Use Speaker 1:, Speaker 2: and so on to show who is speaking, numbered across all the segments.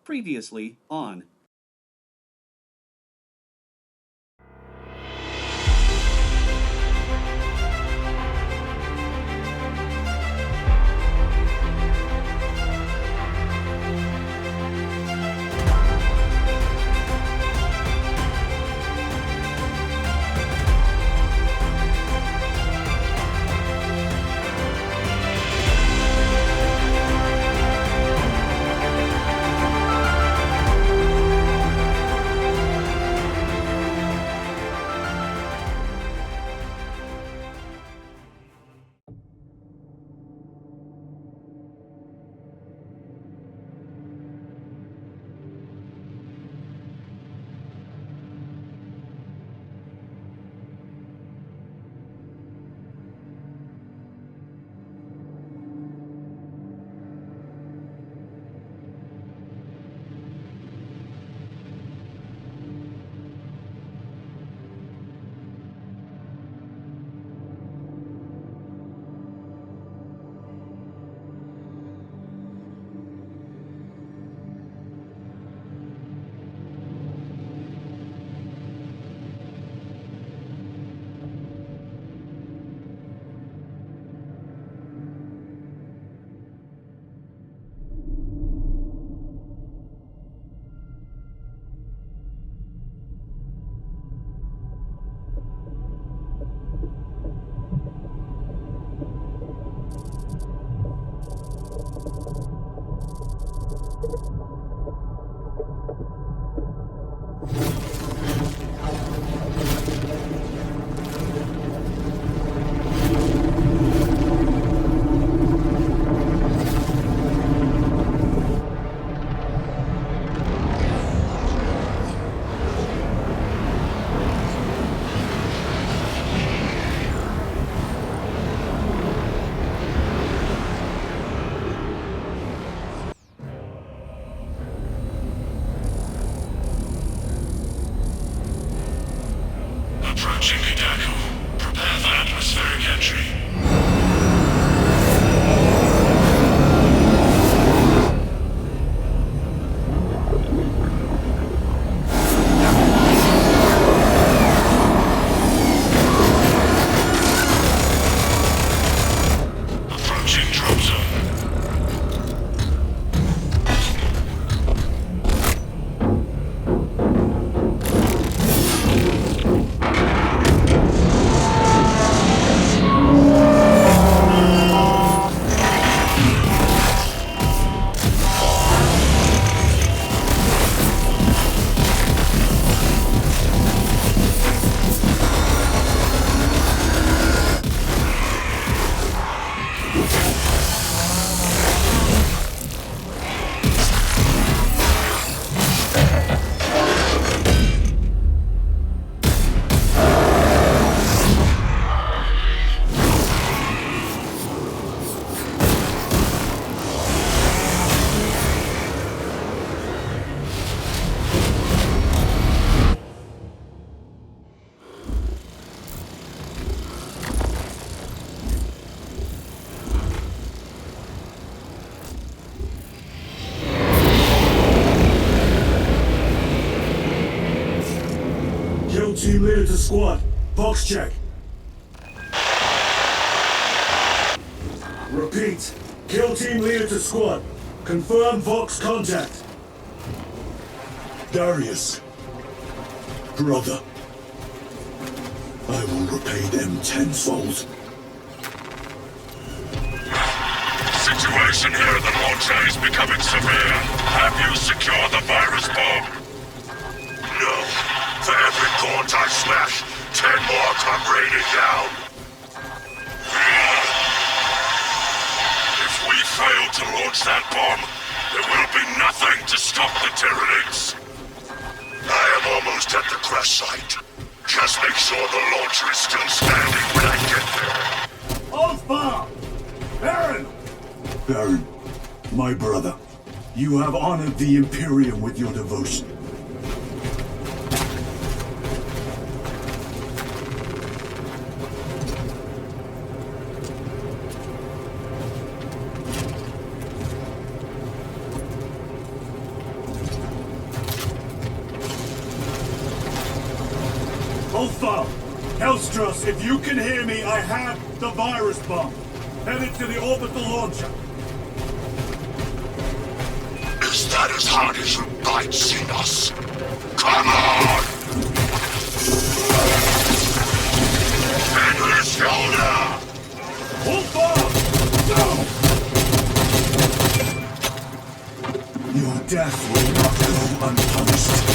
Speaker 1: Previously on.
Speaker 2: Team leader to squad. Box check. Repeat. Kill team leader to squad. Confirm Vox contact. Darius. Brother. I will repay them tenfold.
Speaker 3: Situation here at the launcher is becoming severe. Have you secured the virus bomb? No. For every gaunt I smash, 10 more come raining down. If we fail to launch that bomb, there will be nothing to stop the Tyranids. I am almost at the crash site. Just make sure the launcher is still standing when I get there.
Speaker 2: Oathbound! Baron! Baron, my brother, you have honored the Imperium with your devotion. Hold firm. Hellstros, if you can hear me, I have the virus bomb. Headed to the orbital launcher.
Speaker 3: Is that as hard as you bite, Xenos? Come on! Endless shoulder!
Speaker 2: Hold firm! No! Your death will not go unpunished.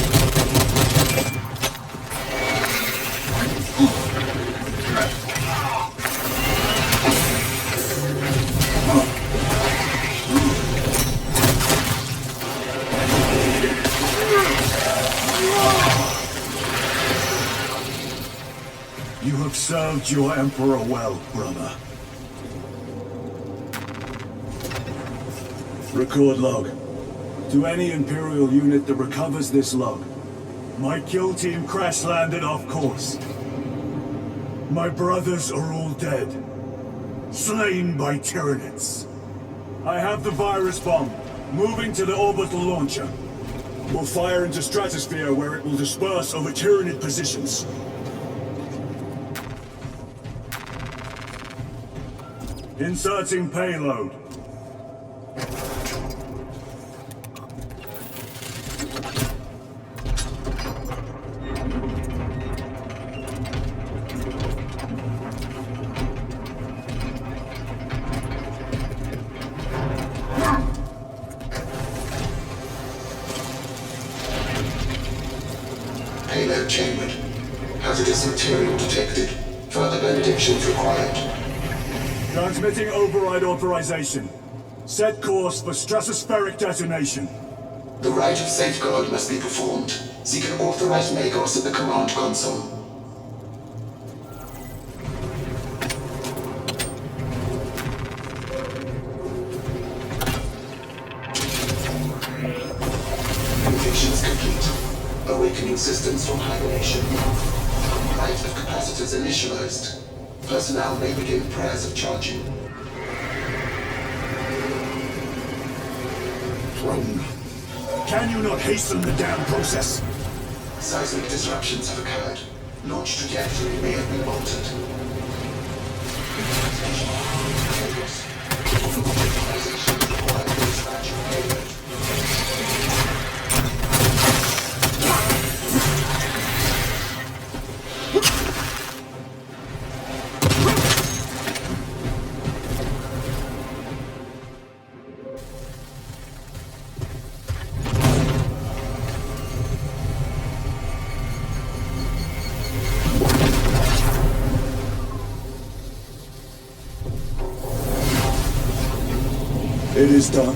Speaker 2: You have served your Emperor well, brother. Record log. To any Imperial unit that recovers this log, my kill team crash-landed off course. My brothers are all dead. Slain by Tyranids. I have the virus bomb, moving to the orbital launcher. We'll fire into stratosphere where it will disperse over Tyranid positions. Inserting payload.
Speaker 1: Payload chambered. Hazardous material detected. Further benedictions required.
Speaker 2: Transmitting override authorization. Set course for stratospheric detonation.
Speaker 1: The rite of safeguard must be performed. Seek an authorized Magos at the command console. Conditions complete. Awakening systems from hibernation. Rite of capacitors initialized. Personnel may begin prayers of charging.
Speaker 2: Drone. Can you not hasten the damn process?
Speaker 1: Seismic disruptions have occurred. Launch trajectory may have been altered. Authorization required for dispatch of payload.
Speaker 2: It is done.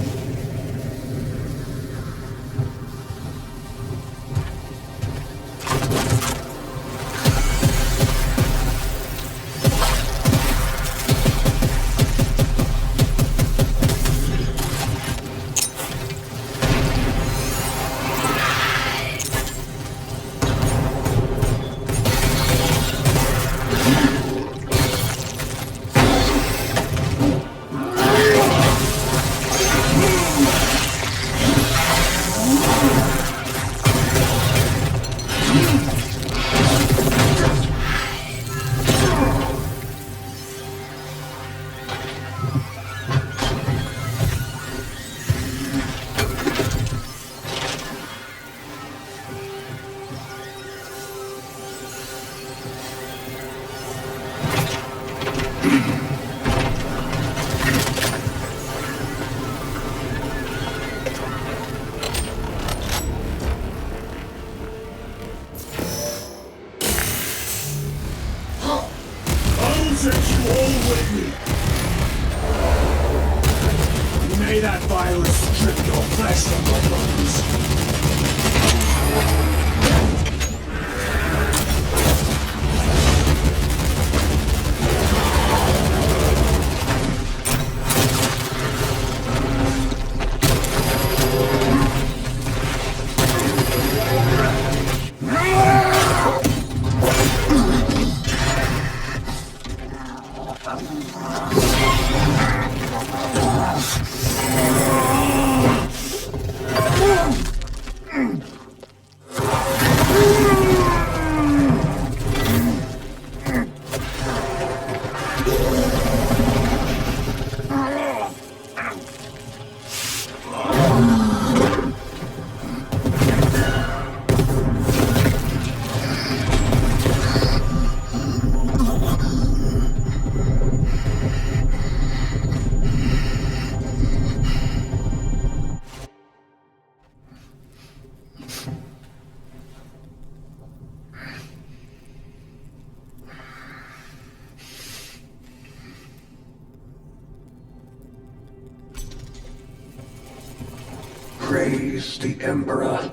Speaker 4: praise the Emperor.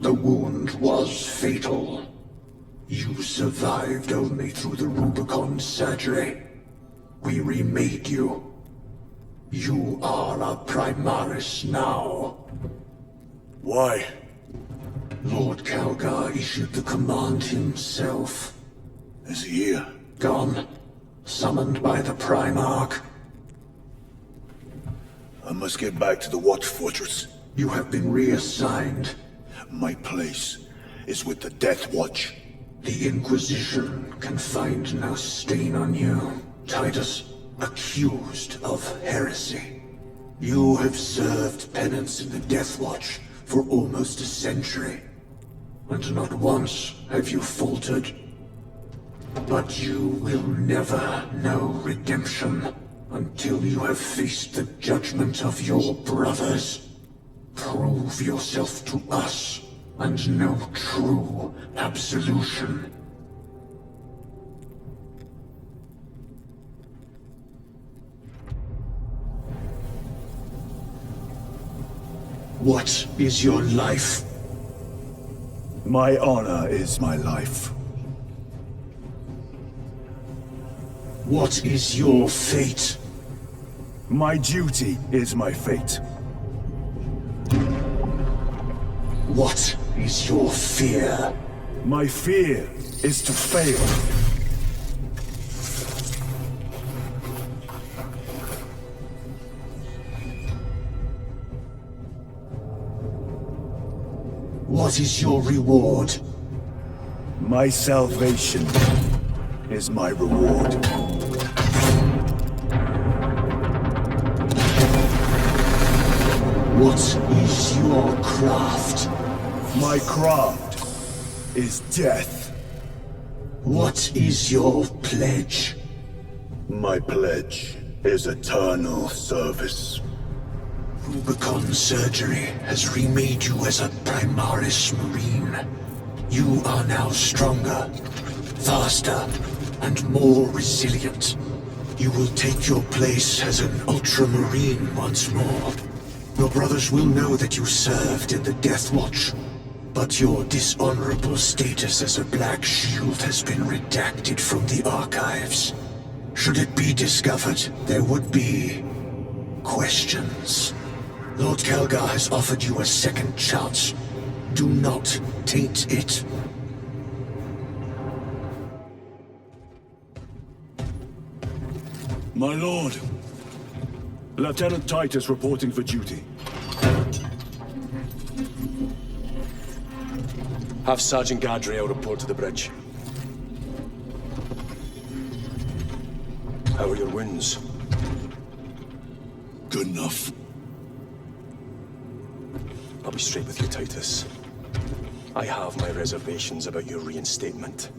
Speaker 4: The wound was fatal. You survived only through the Rubicon surgery. We remade you. You are a Primaris now.
Speaker 2: Why?
Speaker 4: Lord Calgar issued the command himself.
Speaker 2: Is he here?
Speaker 4: Gone. Summoned by the Primarch.
Speaker 2: I must get back to the Watch Fortress.
Speaker 4: You have been reassigned.
Speaker 2: My place is with the Death Watch.
Speaker 4: The Inquisition can find no stain on you, Titus. Accused of heresy. You have served penance in the Death Watch for almost a century. And not once have you faltered. But you will never know redemption until you have faced the judgment of your brothers. Prove yourself to us and know true absolution. What is your life?
Speaker 2: My honor is my life.
Speaker 4: What is your fate?
Speaker 2: My duty is my fate.
Speaker 4: What is your fear?
Speaker 2: My fear is to fail.
Speaker 4: What is your reward?
Speaker 2: My salvation is my reward.
Speaker 4: What is your craft?
Speaker 2: My craft is death.
Speaker 4: What is your pledge?
Speaker 2: My pledge is eternal service.
Speaker 4: Rubicon surgery has remade you as a Primaris Marine. You are now stronger, faster, and more resilient. You will take your place as an Ultramarine once more. Your brothers will know that you served in the Death Watch, but your dishonorable status as a Black Shield has been redacted from the archives. Should it be discovered, there would be questions. Lord Calgar has offered you a second chance. Do not taint it.
Speaker 2: My lord, Lieutenant Titus reporting for duty.
Speaker 5: Have Sergeant Gadriel report to the bridge. How are your wounds?
Speaker 2: Good enough.
Speaker 5: I'll be straight with you, Titus. I have my reservations about your reinstatement.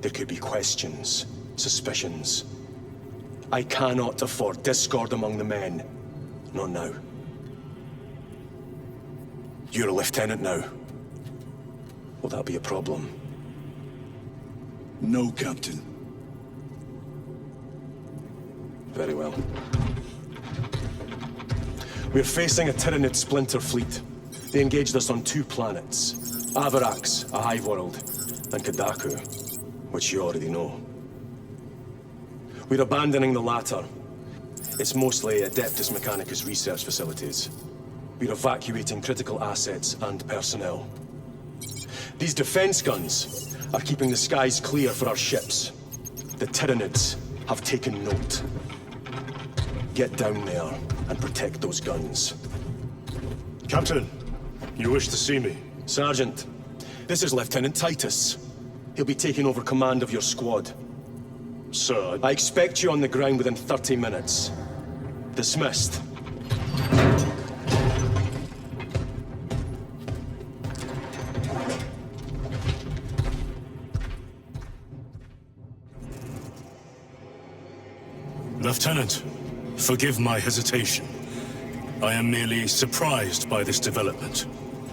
Speaker 5: There could be questions, suspicions. I cannot afford discord among the men. Not now. You're a lieutenant now. Will that be a problem?
Speaker 2: No, Captain.
Speaker 5: Very well. We're facing a Tyranid splinter fleet. They engaged us on 2 planets. Avarax, a hive world, and Kadaku, which you already know. We're abandoning the latter. It's mostly Adeptus Mechanicus research facilities. We're evacuating critical assets and personnel. These defense guns are keeping the skies clear for our ships. The Tyranids have taken note. Get down there and protect those guns.
Speaker 6: Captain, you wish to see me?
Speaker 5: Sergeant, this is Lieutenant Titus. He'll be taking over command of your squad.
Speaker 6: Sir,
Speaker 5: I expect you on the ground within 30 minutes. Dismissed.
Speaker 6: Lieutenant, forgive my hesitation. I am merely surprised by this development.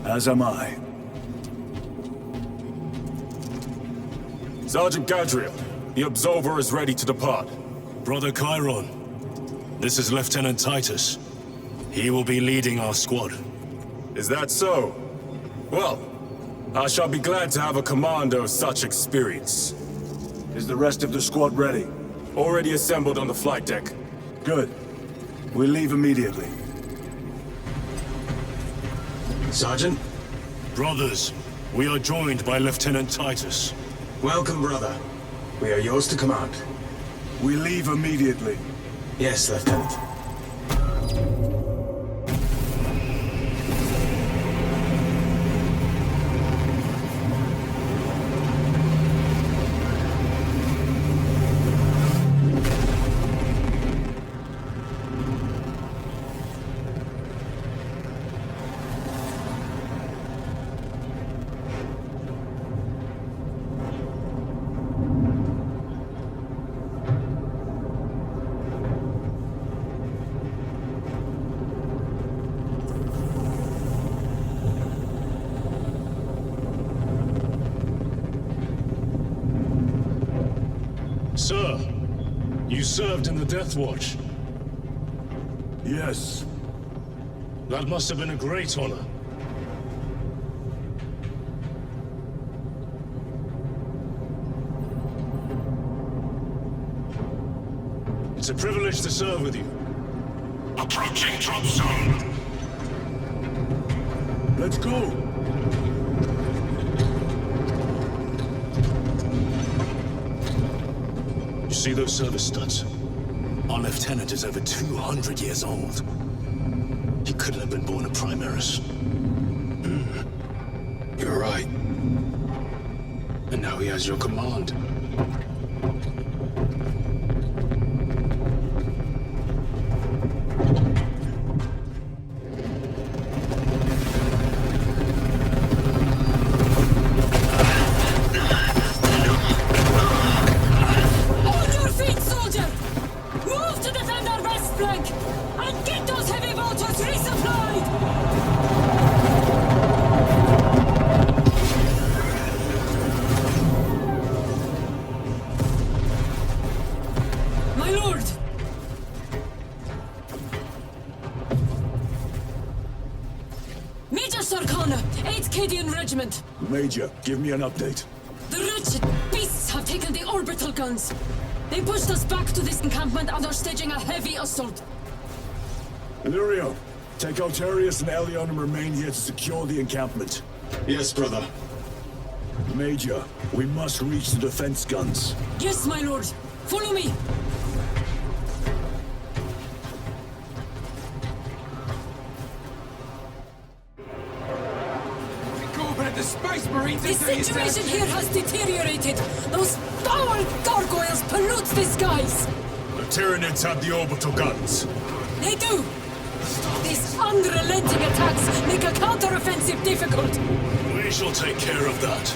Speaker 2: As am I.
Speaker 7: Sergeant Gadriel,
Speaker 5: The Absolver is ready to depart.
Speaker 6: Brother Chiron, this is Lieutenant Titus. He will be leading our squad.
Speaker 5: Is that so? Well, I shall be glad to have a commander of such experience.
Speaker 2: Is the rest of the squad ready?
Speaker 5: Already assembled on the flight deck.
Speaker 2: Good. We'll leave immediately.
Speaker 7: Sergeant?
Speaker 6: Brothers, we are joined by Lieutenant Titus.
Speaker 7: Welcome, brother. We are yours to command.
Speaker 2: We leave immediately.
Speaker 7: Yes, Lieutenant.
Speaker 6: Sir, you served in the Death Watch.
Speaker 2: Yes.
Speaker 6: That must have been a great honor. It's a privilege to serve with you.
Speaker 3: Approaching drop zone.
Speaker 2: Let's go!
Speaker 6: You see those service studs? Our lieutenant is over 200 years old. He couldn't have been born a Primaris.
Speaker 7: You're right.
Speaker 6: And now he has your command.
Speaker 8: On your feet, soldier! Move to defend our west flank! And get those heavy bolters resupplied! My lord! Major Sarkana, 8th Cadian Regiment.
Speaker 2: Major, give me an update.
Speaker 8: The wretched beasts have taken the orbital guns. They pushed us back to this encampment and are staging a heavy assault.
Speaker 2: Illyrio, take out Arius and Elion and remain here to secure the encampment.
Speaker 7: Yes, brother.
Speaker 2: Major, we must reach the defense guns.
Speaker 8: Yes, my lord. Follow me.
Speaker 9: The Space Marines
Speaker 8: The situation here has deteriorated. Those foul gargoyles pollute the skies.
Speaker 6: The Tyranids have the orbital guns.
Speaker 8: They do. These unrelenting attacks make a counteroffensive difficult.
Speaker 6: We shall take care of that.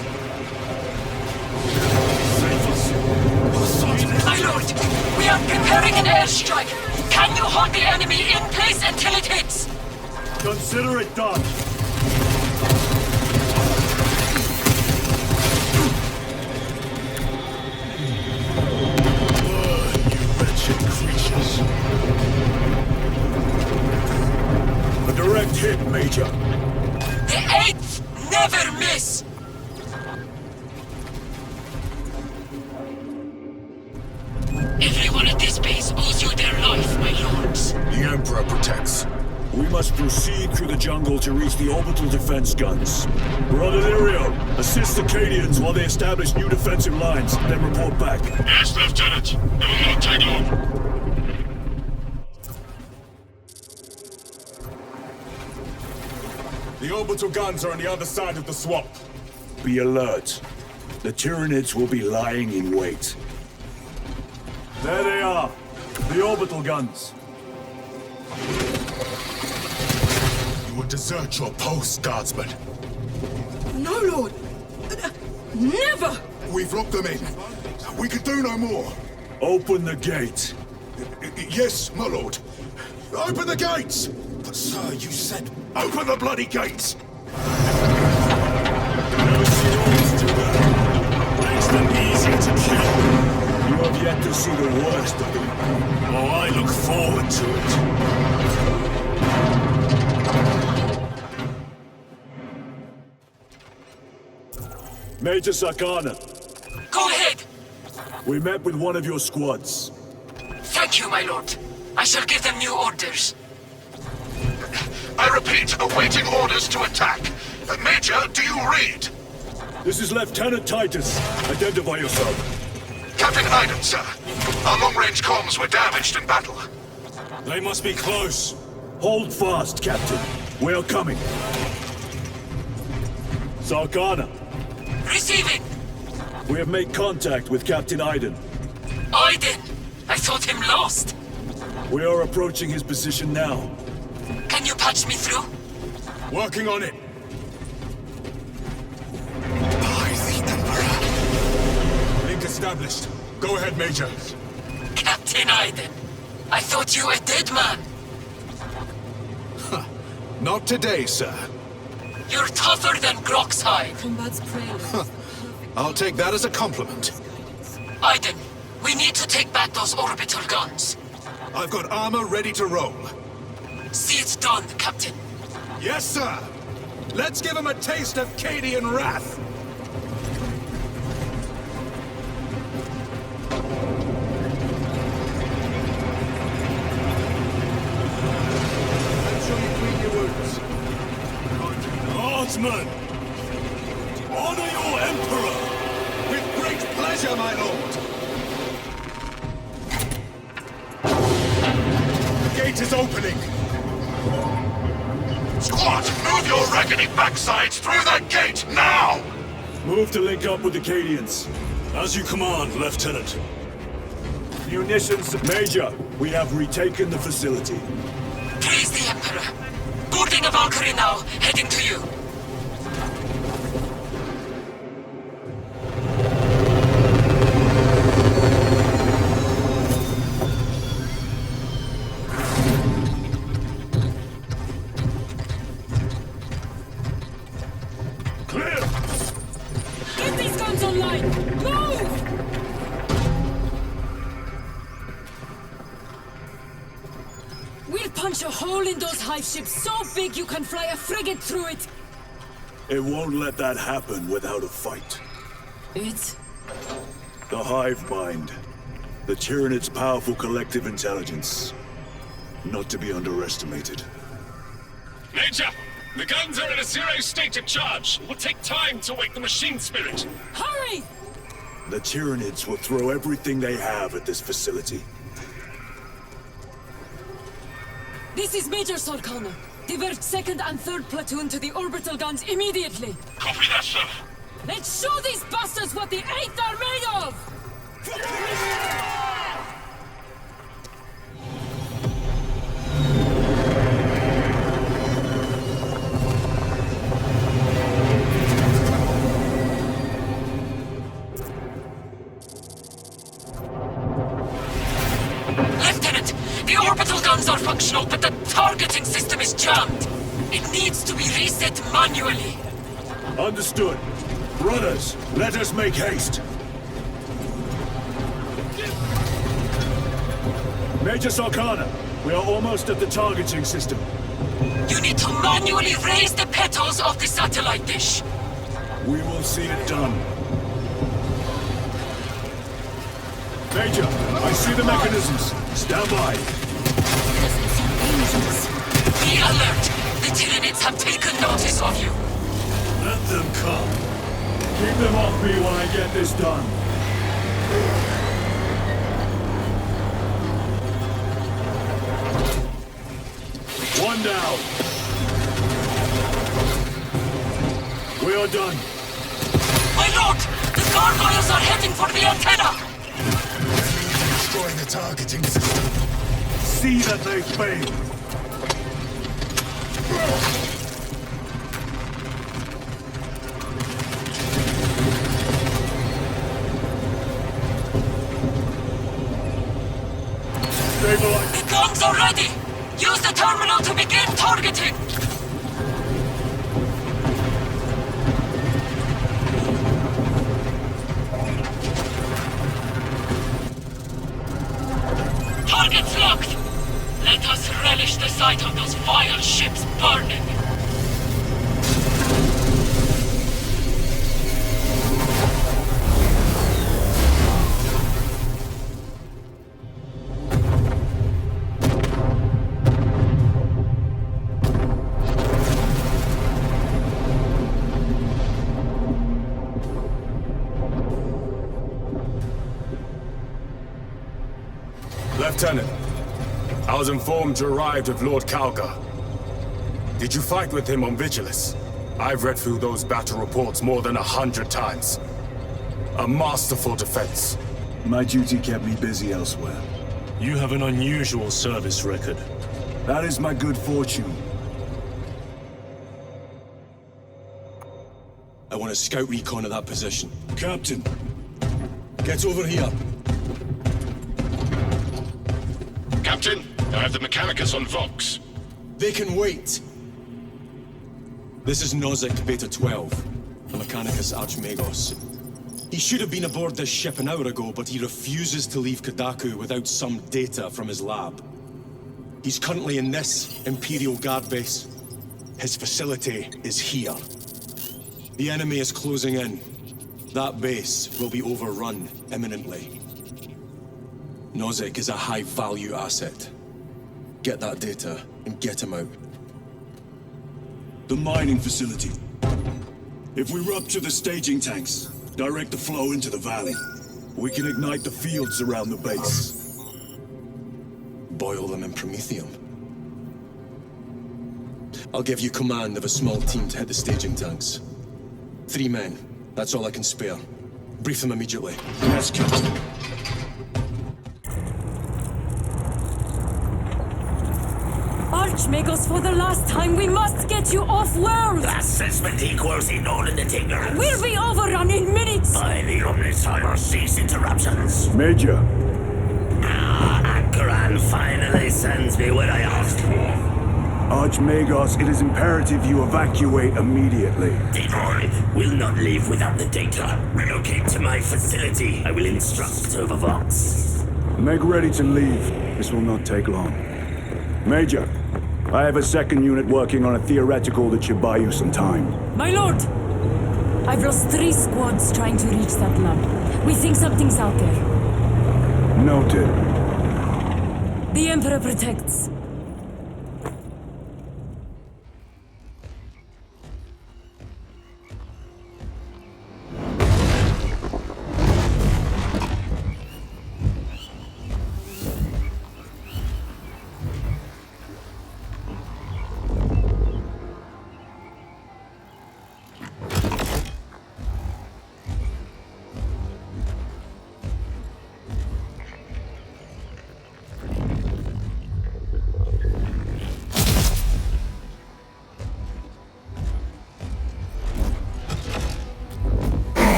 Speaker 8: My lord, we are preparing an airstrike. Can you hold the enemy in place until it hits?
Speaker 2: Consider it done. A direct hit, Major.
Speaker 8: The 8th never miss. Everyone at this base owes you their life, my lords.
Speaker 2: The Emperor protects. We must proceed through the jungle to reach the orbital defense guns. Brother Illyrio, assist the Cadians while they establish new defensive lines, then report back.
Speaker 3: Yes, Lieutenant. It will not take long.
Speaker 5: The orbital guns are on the other side of the swamp.
Speaker 2: Be alert. The Tyranids will be lying in wait. There they are. The orbital guns.
Speaker 3: You will desert your post, Guardsman.
Speaker 8: No, lord. Never.
Speaker 3: We've locked them in. We can do no more.
Speaker 2: Open the gate.
Speaker 3: Yes, my lord. Open the gates! But sir, you said open the bloody gates!
Speaker 6: Makes them easier to kill.
Speaker 2: yet to see the worst of it.
Speaker 6: Oh, I look forward to it.
Speaker 2: Major Sakana,
Speaker 8: Go ahead!
Speaker 2: we met with one of your squads.
Speaker 8: Thank you, my lord. I shall give them new orders.
Speaker 3: I repeat, awaiting orders to attack. Major, do you read?
Speaker 2: This is Lieutenant Titus. Identify yourself.
Speaker 3: Captain Iden, sir. Our long-range comms were damaged in battle.
Speaker 6: They must be close.
Speaker 2: Hold fast, Captain. We are coming. Sakana,
Speaker 8: Receiving!
Speaker 2: we have made contact with Captain Iden.
Speaker 8: Aiden! I thought him lost.
Speaker 2: We are approaching his position now.
Speaker 8: Can you patch me through?
Speaker 6: Working on it. By the Emperor. Link established. Go ahead, Major.
Speaker 8: Captain Aiden. I thought you a dead man.
Speaker 6: Not today, sir.
Speaker 8: You're tougher than Grok's hide.
Speaker 10: Combat's prelude.
Speaker 6: I'll take that as a compliment.
Speaker 8: Aiden, we need to take back those orbital guns.
Speaker 6: I've got armor ready to roll.
Speaker 8: See it done, Captain.
Speaker 6: Yes, sir. Let's give him a taste of Cadian wrath. I'm sure you clean your wounds. Guardsmen! Honor your Emperor! With great pleasure, my lord! The gate is opening!
Speaker 3: Squad, move your reckoning backsides through that gate, now!
Speaker 2: Move to link up with the Cadians.
Speaker 6: As you command, Lieutenant.
Speaker 2: Munitions, Major, we have retaken the facility.
Speaker 8: Praise the Emperor. Boarding a Valkyrie now, heading to you.
Speaker 2: Clear!
Speaker 8: Get these guns online! Move! We'll punch a hole in those hive ships so big you can fly a frigate through it!
Speaker 2: It won't let that happen without a fight.
Speaker 8: It?
Speaker 2: The hive mind. The Tyranid's powerful collective intelligence. Not to be underestimated.
Speaker 11: Major! The guns are in a zero state of charge. It will take time to wake the machine spirit.
Speaker 8: Hurry!
Speaker 2: The Tyranids will throw everything they have at this facility.
Speaker 8: This is Major Sarkana. Divert 2nd and 3rd platoon to the orbital guns immediately.
Speaker 3: Copy that, sir.
Speaker 8: Let's show these bastards what the 8th are made of! Lieutenant, the orbital guns are functional, but the targeting system is jammed. It needs to be reset manually.
Speaker 2: Understood. Runners, let us make haste. Major Sarkana, we are almost at the targeting system.
Speaker 8: You need to manually raise the petals of the satellite dish.
Speaker 2: We will see it done. Major, I see the mechanisms. Stand by.
Speaker 8: Be alert! The Tyranids have taken notice of you.
Speaker 2: Let them come. Keep them off me when I get this done. One down. We are done.
Speaker 8: My lord! The gargoyles are heading for the antenna!
Speaker 6: Destroying the targeting system.
Speaker 2: See that they fail. Stabilize.
Speaker 8: The guns are ready! Use the terminal to begin targeting! Target's locked! Let us relish the sight of those vile ships burning!
Speaker 5: Lieutenant, I was informed you arrived with Lord Kalga. Did you fight with him on Vigilus? I've read through those battle reports more than 100 times. A masterful defense.
Speaker 2: My duty kept me busy elsewhere.
Speaker 6: You have an unusual service record.
Speaker 2: That is my good fortune.
Speaker 5: I want a scout recon of that position.
Speaker 2: Captain,
Speaker 5: Get over here.
Speaker 3: Captain, I have the Mechanicus on Vox.
Speaker 5: They can wait. This is Nozick Beta 12, the Mechanicus Archmagos. He should have been aboard this ship an hour ago, but he refuses to leave Kadaku without some data from his lab. He's currently in this Imperial Guard base. His facility is here. The enemy is closing in. That base will be overrun imminently. Nozick is a high-value asset. Get that data and get him out.
Speaker 2: the mining facility. If we rupture the staging tanks, direct the flow into the valley, we can ignite the fields around the base.
Speaker 5: Boil them in promethium. I'll give you command of a small team to hit the staging tanks. 3 men. That's all I can spare. Brief them immediately.
Speaker 2: Yes, Captain.
Speaker 10: Archmagos, for the last time, we must get you off-world!
Speaker 12: Assessment equals inordinate ignorance.
Speaker 10: We'll be overrun in minutes!
Speaker 12: By the Omnissiah, cease interruptions.
Speaker 2: Major.
Speaker 12: Akran finally sends me what I asked for.
Speaker 2: Archmagos, it is imperative you evacuate immediately.
Speaker 12: Devoid will not leave without the data. Relocate to my facility. I will instruct over Vox.
Speaker 2: Make ready to leave. This will not take long. Major, I have a second unit working on a theoretical that should buy you some time.
Speaker 10: My lord! I've lost 3 squads trying to reach that lab. We think something's out there.
Speaker 2: Noted.
Speaker 10: The Emperor protects.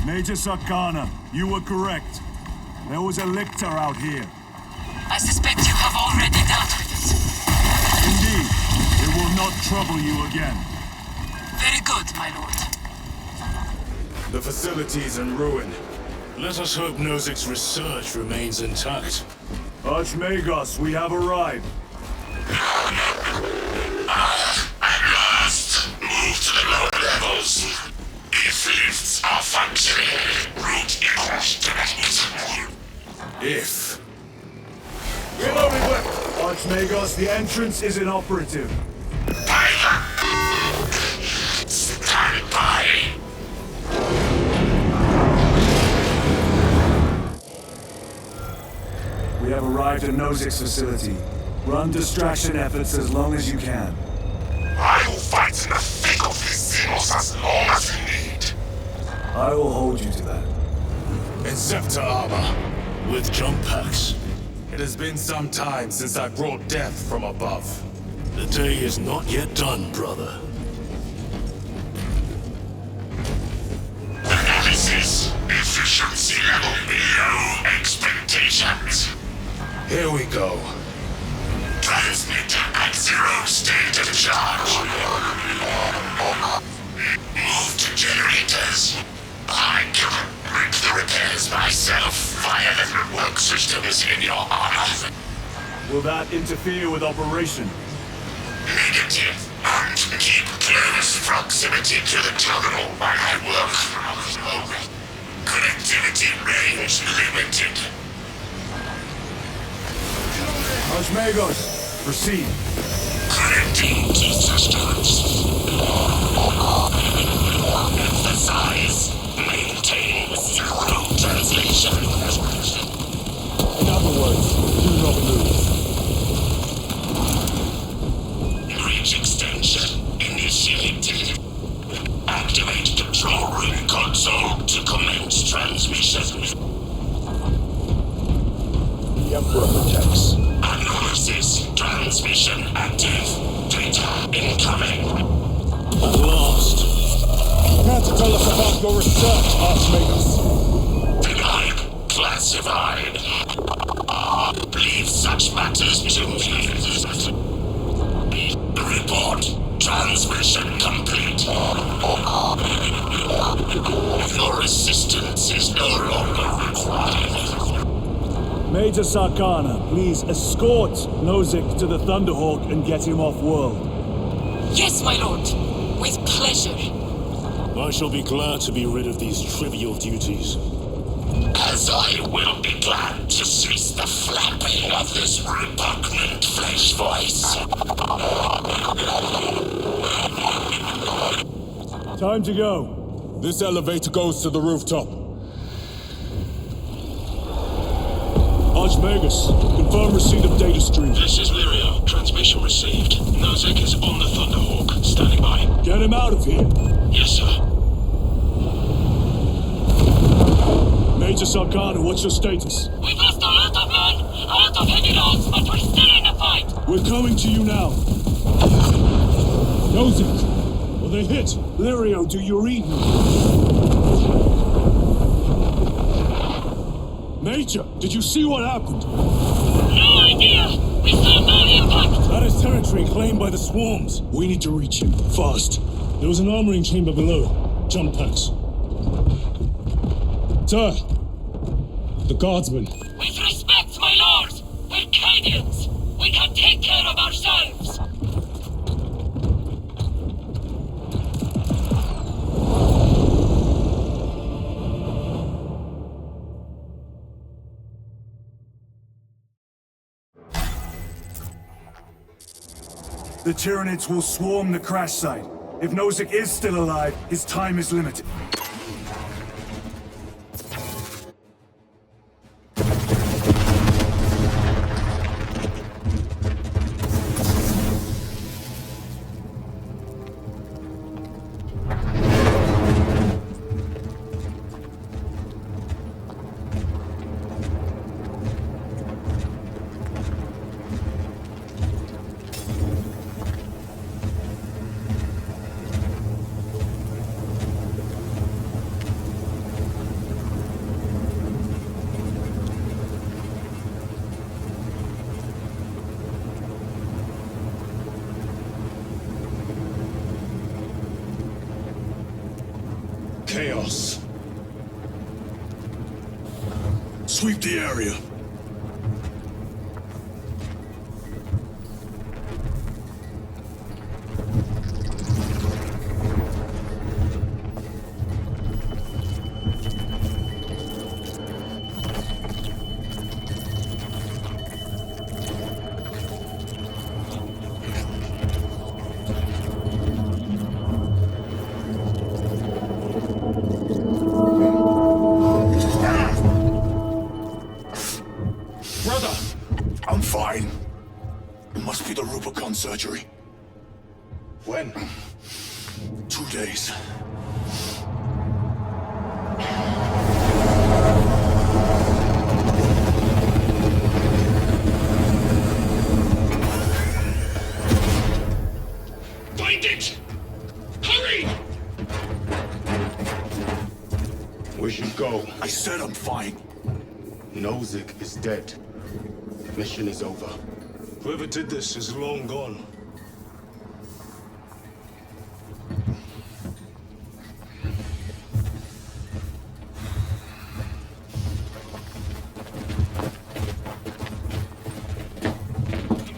Speaker 2: Major Sakana, you were correct. There was a lictor out here.
Speaker 8: I suspect you have already dealt with it.
Speaker 2: Indeed. It will not trouble you again.
Speaker 8: Very good, my lord.
Speaker 5: The facility's in ruin.
Speaker 6: Let us hope Nozick's research remains intact.
Speaker 2: Archmagos, we have arrived.
Speaker 3: At last, move to the lower levels. If lifts are functioning, route equals to the
Speaker 5: If.
Speaker 2: Reloading weapon! Archmagos, the entrance is inoperative.
Speaker 3: Stand by.
Speaker 2: We have arrived at Nozick's facility. Run distraction efforts as long as you can.
Speaker 3: I will fight in the thick of these Xenos as long as you need.
Speaker 2: I will hold you to that.
Speaker 5: Inceptor armor.
Speaker 6: With jump packs.
Speaker 5: It has been some time since I brought death from above.
Speaker 6: The day is not yet done, brother.
Speaker 3: Analysis. Efficiency transmissions.
Speaker 7: Here we go.
Speaker 3: Transmit at 0 state of charge. Move to generators. I can make the repairs myself via the network systems in your honor.
Speaker 2: Will that interfere with operation?
Speaker 3: Negative. And keep close proximity to the terminal while I work. Connectivity range limited.
Speaker 2: Osmegos, proceed.
Speaker 3: Connecting to systems. Emphasize. Maintain zero translation.
Speaker 2: In other words, do not move.
Speaker 3: Bridge extension initiated. Activate control room console to commence transmission.
Speaker 2: The Emperor protects.
Speaker 3: Analysis. Transmission active. Data incoming.
Speaker 2: At last. Care to tell us about your research, Archmagus?
Speaker 3: Denied. Classified. Leave such matters to me. Report. Transmission complete. Your assistance is no longer required.
Speaker 2: Major Sarkana, please escort Nozick to the Thunderhawk and get him off-world.
Speaker 8: Yes, my lord. With pleasure.
Speaker 6: I shall be glad to be rid of these trivial duties.
Speaker 3: As I will be glad to cease the flapping of this repugnant flesh voice.
Speaker 2: Time to go. This elevator goes to the rooftop. Archmagus, confirm receipt of data stream.
Speaker 6: This is Lirio. Transmission received. Nozick is on the Thunderhawk. Standing by.
Speaker 2: Get him out of here.
Speaker 6: Yes, sir.
Speaker 2: Major Sarkana, what's your status?
Speaker 8: We've lost a lot of men, a lot of heavy loads, but we're still in the fight.
Speaker 2: We're coming to you now. Nozick, are they hit? Lirio, do you read me? Major, did you see what happened?
Speaker 8: No idea! We saw no impact!
Speaker 2: That is territory claimed by the swarms. We need to reach him, fast. There was an armoring chamber below. Jump packs. Sir, the guardsmen.
Speaker 8: With respect, my lord! We're Cadians! We can take care of ourselves!
Speaker 2: The Tyranids will swarm the crash site. If Nozick is still alive, his time is limited.
Speaker 6: Chaos. Sweep the area.
Speaker 4: I'm fine. It must be the Rubicon surgery.
Speaker 6: When?
Speaker 4: 2 days.
Speaker 3: Find it! Hurry!
Speaker 6: We should go.
Speaker 4: I said I'm fine.
Speaker 7: Nozick is dead. Mission is over.
Speaker 6: Whoever did this is long gone.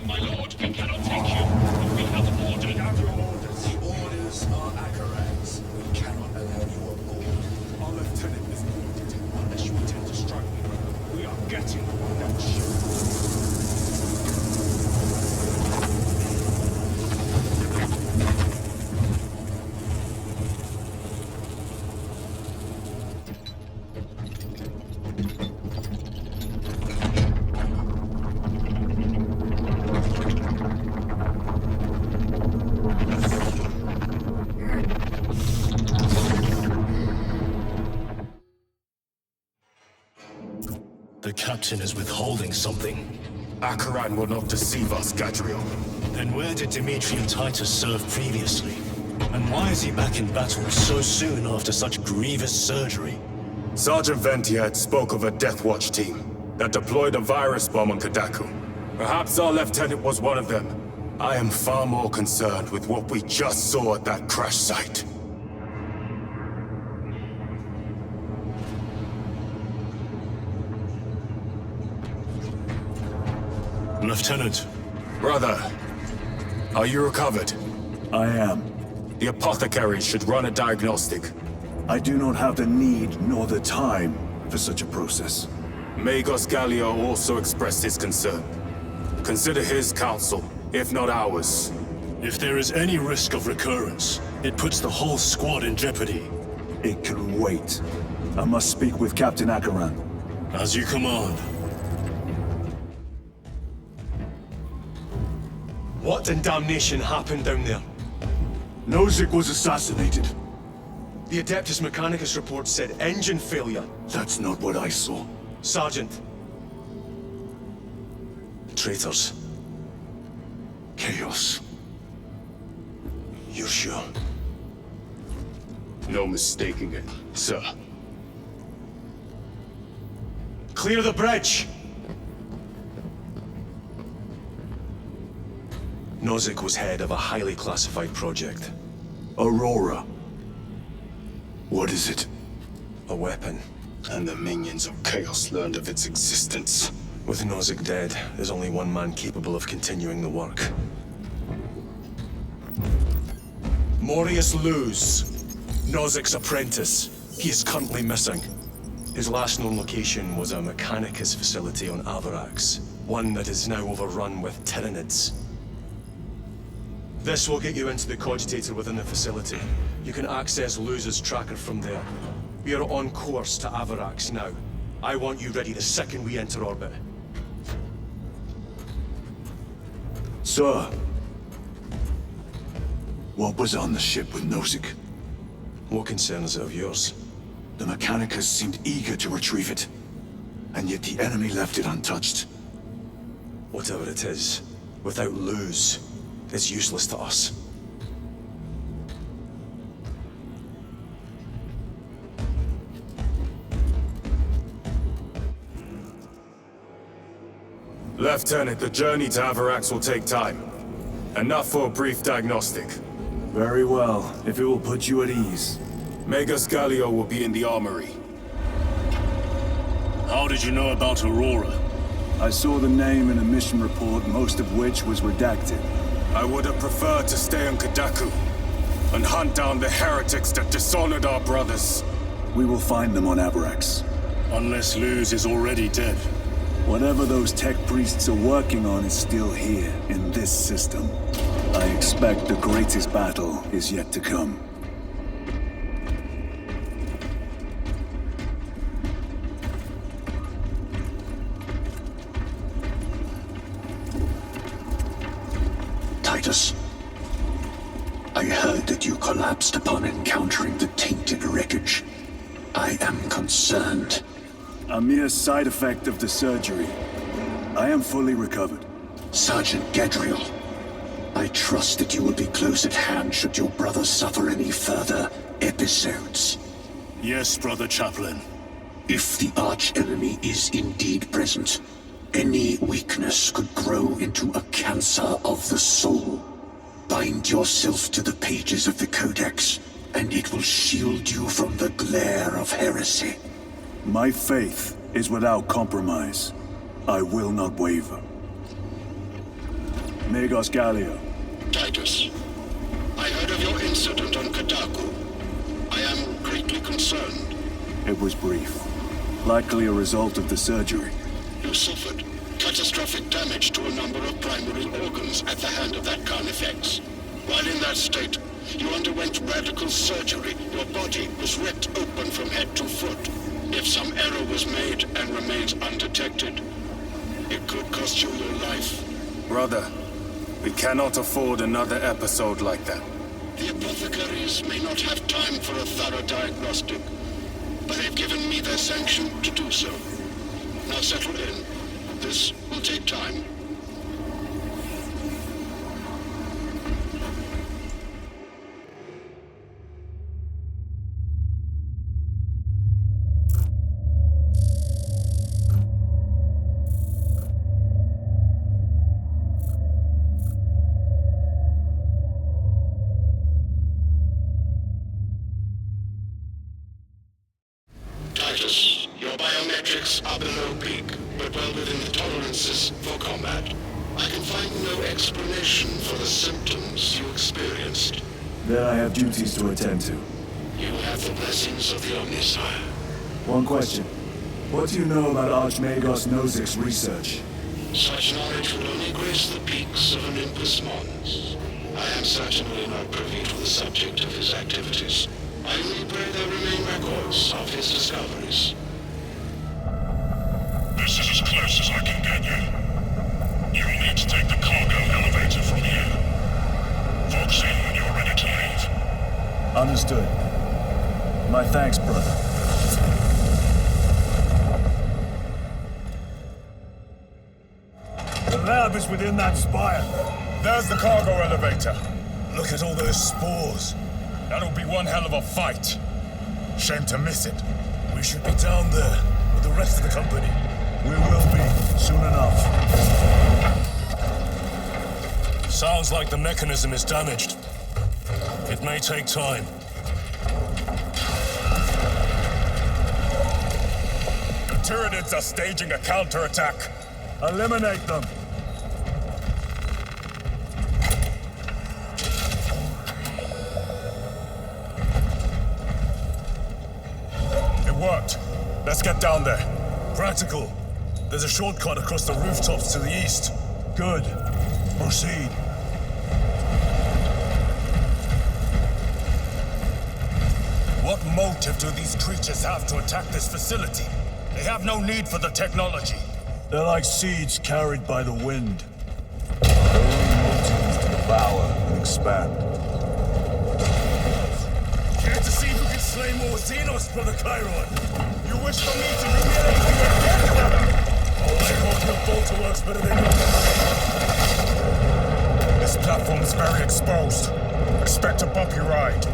Speaker 11: My lord, we cannot take you. We have ordered out your orders.
Speaker 6: The orders are Acarans. We cannot allow you aboard. Our lieutenant is wounded. Unless you intend to strike me, we are getting on that ship. The captain is withholding something.
Speaker 7: Acaran will not deceive us, Gadriel.
Speaker 6: Then where did Dimitri and Titus serve previously? And why is he back in battle so soon after such grievous surgery?
Speaker 7: Sergeant Ventiad spoke of a Death Watch team that deployed a virus bomb on Kadaku. Perhaps our lieutenant was one of them. I am far more concerned with what we just saw at that crash site.
Speaker 6: Lieutenant.
Speaker 7: Brother, are you recovered?
Speaker 2: I am.
Speaker 7: The apothecary should run a diagnostic.
Speaker 2: I do not have the need nor the time for such a process.
Speaker 7: Magos Gallio also expressed his concern. Consider his counsel, if not ours.
Speaker 6: If there is any risk of recurrence, it puts the whole squad in jeopardy.
Speaker 2: It can wait. I must speak with Captain Acaran.
Speaker 6: As you command.
Speaker 5: What in damnation happened down there?
Speaker 2: Nozick was assassinated.
Speaker 5: The Adeptus Mechanicus report said engine failure.
Speaker 2: That's not what I saw.
Speaker 5: Sergeant. Traitors.
Speaker 2: Chaos.
Speaker 5: You're sure?
Speaker 7: No mistaking it, sir.
Speaker 5: Clear the bridge! Nozick was head of a highly classified project.
Speaker 2: Aurora. What is it?
Speaker 5: A weapon.
Speaker 7: And the minions of Chaos learned of its existence.
Speaker 5: With Nozick dead, there's only one man capable of continuing the work. Morius Luz, Nozick's apprentice. He is currently missing. His last known location was a Mechanicus facility on Avarax, one that is now overrun with Tyranids. This will get you into the cogitator within the facility. You can access Luz's tracker from there. We are on course to Avarax now. I want you ready the second we enter orbit.
Speaker 2: Sir. What was on the ship with Nozick?
Speaker 5: What concern is it of yours?
Speaker 2: The Mechanicus seemed eager to retrieve it. And yet the enemy left it untouched.
Speaker 5: Whatever it is, without Luz, it's useless to us.
Speaker 7: Lieutenant, the journey to Avarax will take time. Enough for a brief diagnostic.
Speaker 2: Very well, if it will put you at ease.
Speaker 7: Magos Gallio will be in the armory.
Speaker 6: How did you know about Aurora?
Speaker 2: I saw the name in a mission report, most of which was redacted.
Speaker 7: I would have preferred to stay on Kadaku and hunt down the heretics that dishonored our brothers.
Speaker 2: We will find them on Avarax.
Speaker 6: Unless Luz is already dead.
Speaker 2: Whatever those tech priests are working on is still here, in this system. I expect the greatest battle is yet to come.
Speaker 4: Titus, I heard that you collapsed upon encountering the tainted wreckage. I am concerned.
Speaker 2: A mere side effect of the surgery. I am fully recovered.
Speaker 4: Sergeant Gadriel, I trust that you will be close at hand should your brother suffer any further episodes.
Speaker 6: Yes, Brother Chaplain.
Speaker 4: If the arch-enemy is indeed present, any weakness could grow into a cancer of the soul. Bind yourself to the pages of the Codex, and it will shield you from the glare of heresy.
Speaker 2: My faith is without compromise. I will not waver. Magos Gallia.
Speaker 3: Titus, I heard of your incident on Kadaku. I am greatly concerned.
Speaker 2: It was brief. Likely a result of the surgery.
Speaker 3: You suffered catastrophic damage to a number of primary organs at the hand of that Carnifex. While in that state, you underwent radical surgery. Your body was ripped open from head to foot. If some error was made and remains undetected, it could cost you your life.
Speaker 7: Brother, we cannot afford another episode like that.
Speaker 3: The apothecaries may not have time for a thorough diagnostic, but they've given me their sanction to do so. Now settle in. This will take time. Titus, your biometrics are below peak, but well within the tolerances for combat. I can find no explanation for the symptoms you experienced.
Speaker 2: Then I have duties to attend to.
Speaker 3: You have the blessings of the Omnisire.
Speaker 2: One question. What do you know about Archmagos Nozick's research?
Speaker 3: Such knowledge would only grace the peaks of Olympus Mons. I am certainly not privy to the subject of his activities. I only pray there remain records of his discoveries.
Speaker 11: This is as close as I can get you. You'll need to take the cargo elevator from here. Fox in when you're ready to leave.
Speaker 2: Understood. My thanks, brother. The lab is within that spire.
Speaker 7: There's the cargo elevator. Look at all those spores. That'll be one hell of a fight. Shame to miss it.
Speaker 2: We should be down there with the rest of the company. We will be, soon enough. Sounds like the mechanism is damaged. It may take time.
Speaker 7: The Tyranids are staging a counterattack.
Speaker 2: Eliminate them.
Speaker 7: Worked. Let's get down there.
Speaker 2: Practical. There's a shortcut across the rooftops to the east. Good. Proceed.
Speaker 7: What motive do these creatures have to attack this facility? They have no need for the technology.
Speaker 2: They're like seeds carried by the wind. Their only motive is to devour and expand.
Speaker 7: Care to see who can slay more Xenos, Brother Chiron? You wish for me to humiliate you again, brother? Oh, I hope your bolter works better than yours. This platform's very exposed. Expect a bumpy ride.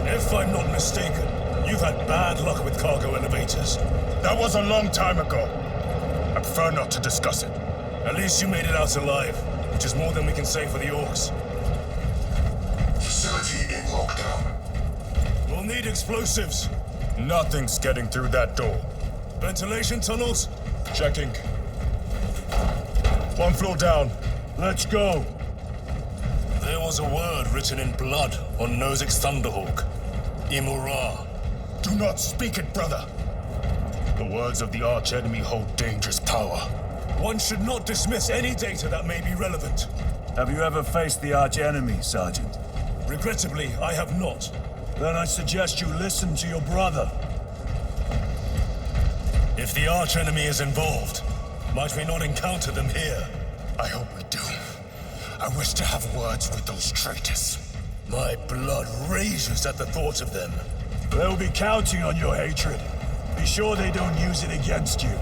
Speaker 2: If I'm not mistaken, you've had bad luck with cargo elevators.
Speaker 7: That was a long time ago. I prefer not to discuss it.
Speaker 2: At least you made it out alive, which is more than we can say for the orcs.
Speaker 3: Facility in lockdown.
Speaker 2: We'll need explosives.
Speaker 7: Nothing's getting through that door.
Speaker 2: Ventilation tunnels?
Speaker 7: Checking. One floor down.
Speaker 2: Let's go. There was a word written in blood on Nozick's Thunderhawk. Imura.
Speaker 7: Do not speak it, brother. The words of the arch-enemy hold dangerous power.
Speaker 2: One should not dismiss any data that may be relevant. Have you ever faced the arch-enemy, Sergeant? Regrettably, I have not. Then I suggest you listen to your brother. If the arch-enemy is involved, might we not encounter them here?
Speaker 7: I hope we do. I wish to have words with those traitors.
Speaker 2: My blood rages at the thought of them. They'll be counting on your hatred. Be sure they don't use it against you.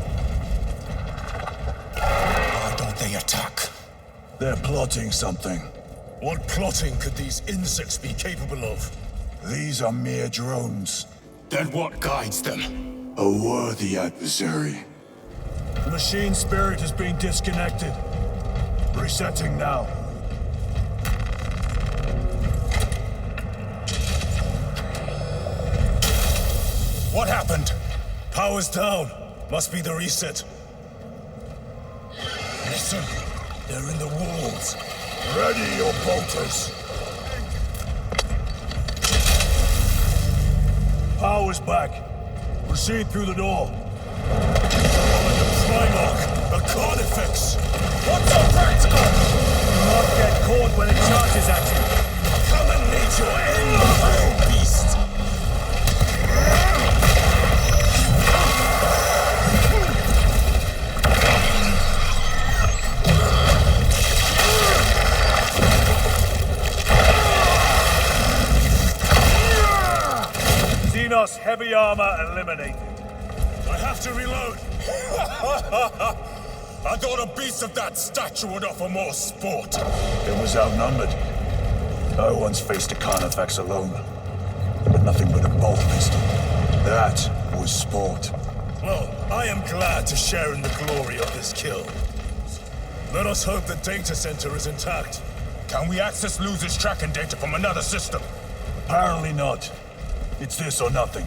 Speaker 7: Why don't they attack?
Speaker 2: They're plotting something. What plotting could these insects be capable of? These are mere drones.
Speaker 7: Then what guides them?
Speaker 2: A worthy adversary. The machine spirit has been disconnected. Resetting now.
Speaker 7: What happened? Power's down. Must be the reset. Listen, they're in the walls.
Speaker 2: Ready your bolters. Power's back. Proceed through the door.
Speaker 7: Primarch, a Carnifex. What's so practical?
Speaker 2: Do not get caught when it charges at you.
Speaker 7: Come and meet your end, you beast.
Speaker 2: Xenos heavy armor eliminated.
Speaker 7: I have to reload. I thought a beast of that stature would offer more sport.
Speaker 2: It was outnumbered. I once faced a Carnifex alone. But nothing but a bolt pistol. That was sport.
Speaker 7: Well, I am glad to share in the glory of this kill. Let us hope the data center is intact. Can we access Luz's tracking data from another system?
Speaker 2: Apparently not. It's this or nothing.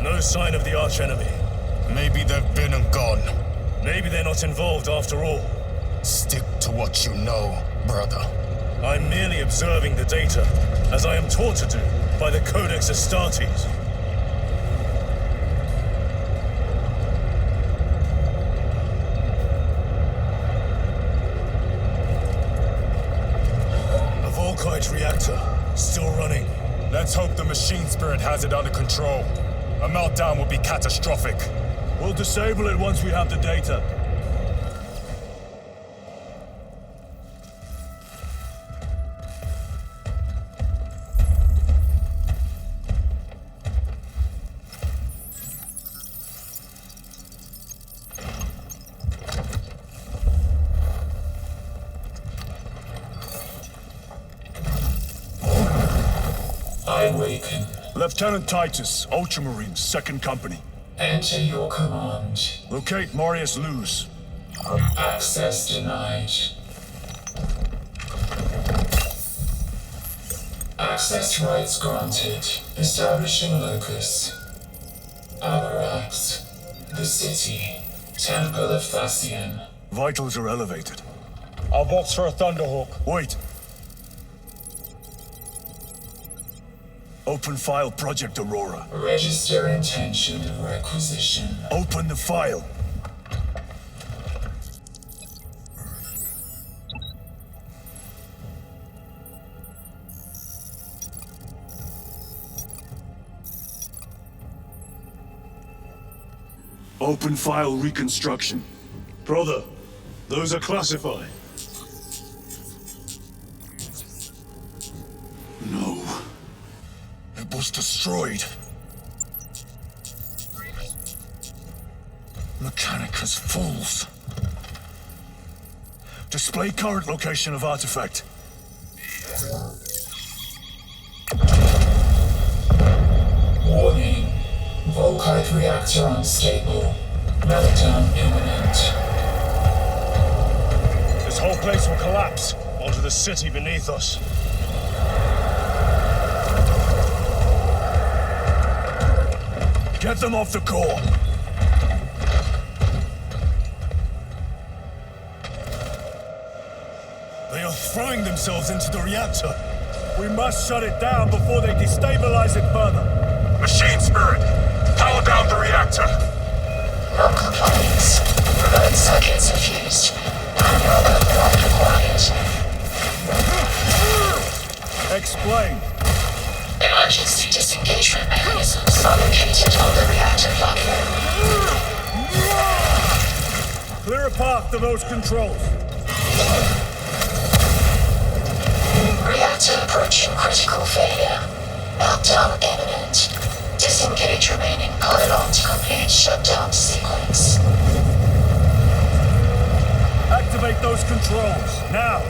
Speaker 7: No sign of the archenemy. Maybe they've been and gone. Maybe they're not involved after all. Stick to what you know, brother. I'm merely observing the data, as I am taught to do by the Codex Astartes. A Volkite reactor, still running. Let's hope the machine spirit has it under control. A meltdown would be catastrophic.
Speaker 2: We'll disable it once we have the data.
Speaker 13: I awaken.
Speaker 2: Lieutenant Titus, Ultramarines, 2nd Company.
Speaker 13: Enter your command.
Speaker 2: Locate Marius Luz.
Speaker 13: Access denied. Access rights granted. Establishing locus. Aorus, the city. Temple of Thasian.
Speaker 2: Vitals are elevated.
Speaker 7: I'll box for a Thunderhawk.
Speaker 2: Wait. Open file Project Aurora.
Speaker 13: Register intention of requisition.
Speaker 2: Open the file. Open file reconstruction.
Speaker 14: Brother, those are classified.
Speaker 2: No. It was destroyed. Mechanicus fools. Display current location of artifact.
Speaker 13: Warning. Volkite reactor unstable. Meltdown imminent.
Speaker 7: This whole place will collapse onto the city beneath us.
Speaker 2: Get them off the core.
Speaker 7: They are throwing themselves into the reactor.
Speaker 2: We must shut it down before they destabilize it further.
Speaker 7: Machine spirit, power down the reactor.
Speaker 13: No compliance. Remote circuits are fused. Manual override required.
Speaker 2: Explain.
Speaker 13: Emergency disengagement mechanisms are located on the reactor platform.
Speaker 2: Clear a path to those controls.
Speaker 13: Reactor approaching critical failure. Meltdown imminent. Disengage remaining pylon to complete shutdown sequence.
Speaker 2: Activate those controls, now!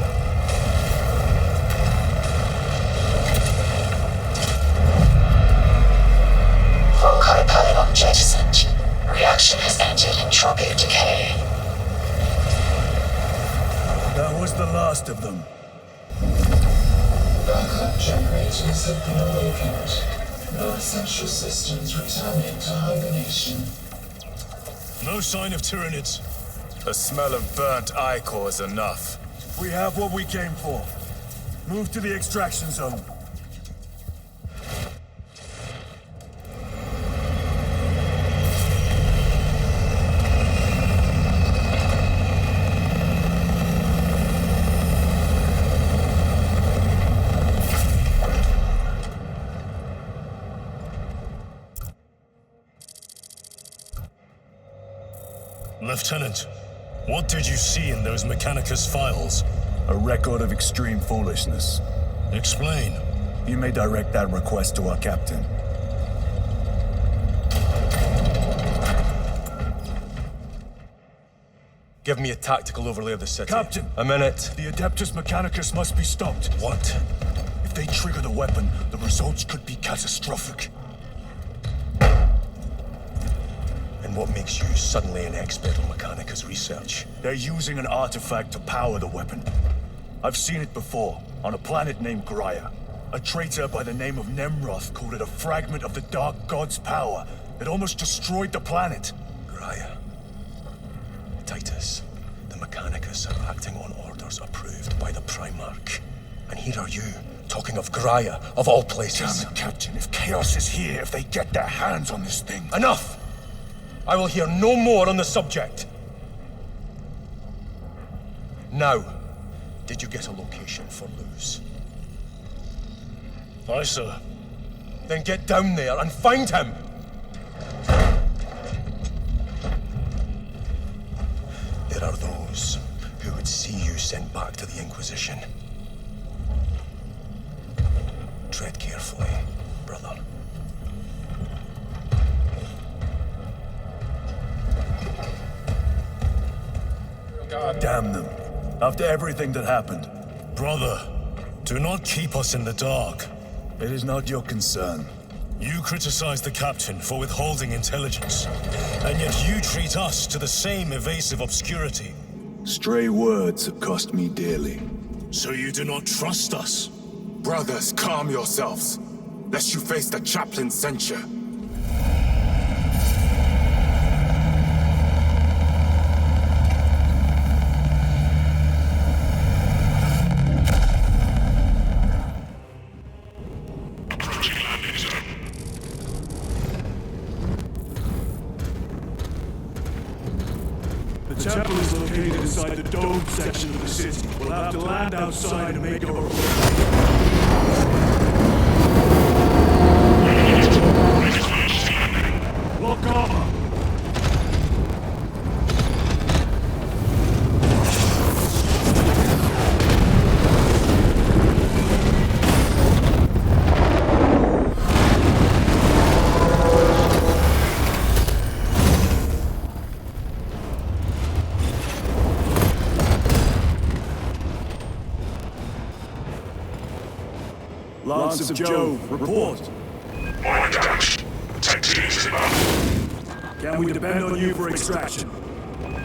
Speaker 2: last of them.
Speaker 13: Backup generators have been awakened. No essential systems returning to hibernation.
Speaker 14: No sign of Tyranids.
Speaker 7: The smell of burnt ichor is enough.
Speaker 2: We have what we came for. Move to the extraction zone.
Speaker 14: Lieutenant, what did you see in those Mechanicus files?
Speaker 2: A record of extreme foolishness.
Speaker 14: Explain.
Speaker 2: You may direct that request to our captain.
Speaker 5: Give me a tactical overlay of the city.
Speaker 2: Captain!
Speaker 5: A minute.
Speaker 2: The Adeptus Mechanicus must be stopped.
Speaker 5: What?
Speaker 2: If they trigger the weapon, the results could be catastrophic.
Speaker 5: And what makes you suddenly an expert on Mechanicus research?
Speaker 2: They're using an artifact to power the weapon. I've seen it before, on a planet named Graia. A traitor by the name of Nemroth called it a fragment of the Dark God's power that almost destroyed the planet.
Speaker 5: Graia. Titus, the Mechanicus are acting on orders approved by the Primarch. And here are you, talking of Graia, of all places.
Speaker 2: Damn it, Captain, if Chaos is here, if they get their hands on this thing...
Speaker 5: Enough! I will hear no more on the subject. Now, did you get a location for Luz?
Speaker 14: Aye, sir.
Speaker 5: Then get down there and find him! There are those who would see you sent back to the Inquisition. Tread carefully, brother.
Speaker 2: God damn them. After everything that happened.
Speaker 14: Brother, do not keep us in the dark.
Speaker 2: It is not your concern.
Speaker 14: You criticize the captain for withholding intelligence, and yet you treat us to the same evasive obscurity.
Speaker 2: Stray words have cost me dearly.
Speaker 14: So you do not trust us?
Speaker 7: Brothers, calm yourselves, lest you face the chaplain's censure.
Speaker 2: The chapel is located inside the domed section of the city. We'll have to land outside and make our way. Lock armor! Lance of Jove, report.
Speaker 11: Minor damage. Take it easy, man.
Speaker 2: Can we depend on you for extraction?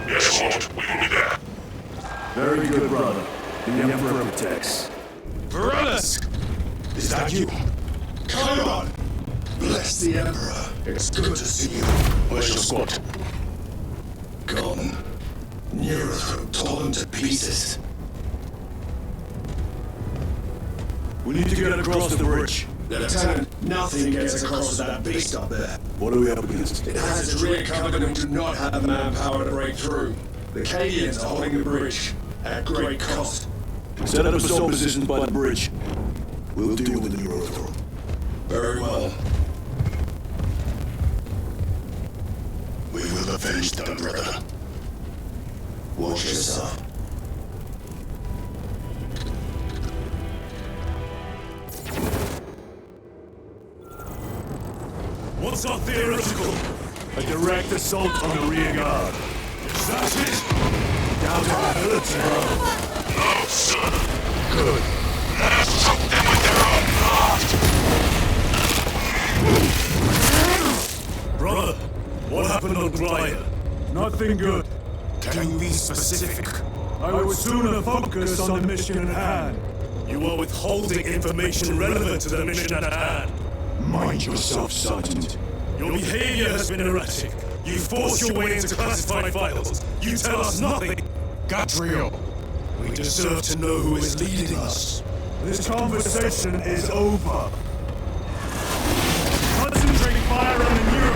Speaker 11: Yes, Lord. We will be there.
Speaker 2: Very good, brother. The Emperor protects.
Speaker 3: Brothers! Is that you? Come on! Bless the Emperor. It's good to see you. Where's your squad? Gone. Neurothroat torn to pieces.
Speaker 2: We need to get across the bridge.
Speaker 3: Lieutenant, nothing gets across that beast up there.
Speaker 2: What are we up against?
Speaker 3: It has its rear covered and do not have manpower to break through. The Cadians are holding the bridge, at great cost.
Speaker 2: Set up assault positions by the bridge. We'll deal with the Neurothroat.
Speaker 3: Very well. We will avenge them, brother. Watch yourself.
Speaker 14: What's our theoretical?
Speaker 2: A direct assault on the rear guard.
Speaker 14: Is that it?
Speaker 2: Down to ability, bro.
Speaker 11: No, sir. Good. Let us choke them with their own blood.
Speaker 14: Brother, what happened on Graia?
Speaker 2: Nothing good.
Speaker 7: Can you be specific?
Speaker 2: I would sooner focus on the mission at hand.
Speaker 14: You are withholding information relevant to the mission at hand.
Speaker 2: Mind yourself, Sergeant.
Speaker 14: Your behavior has been erratic. You force your way into classified files. You tell us nothing.
Speaker 7: Gatriel!
Speaker 14: We deserve to know who is leading us.
Speaker 2: This conversation is over. Concentrate fire on the Europe.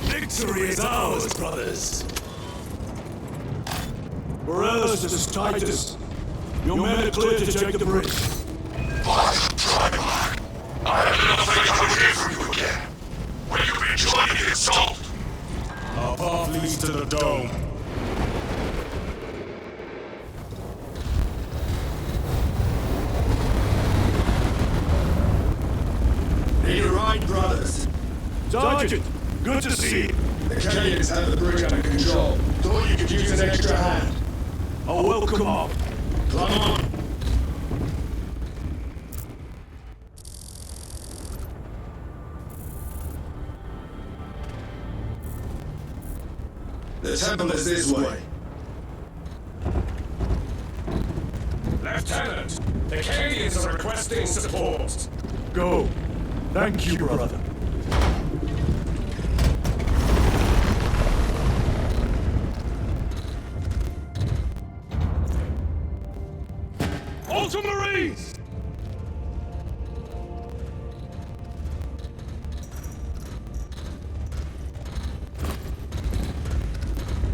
Speaker 14: Victory is ours, brothers!
Speaker 2: Morales is Titus. Your men are clear to take the bridge.
Speaker 3: By the Primarch, I have nothing to hear from you again. Will you be joining the assault?
Speaker 14: Our path leads to the dome.
Speaker 15: Need a ride, brothers?
Speaker 2: Sergeant, good to see you.
Speaker 15: The Canadians have the bridge under control. Thought you could use an extra hand.
Speaker 2: A welcome up.
Speaker 15: Come on. The temple is this way.
Speaker 14: Lieutenant, the Canadians are requesting support.
Speaker 2: Go. Thank you, brother.
Speaker 14: Ultramarines!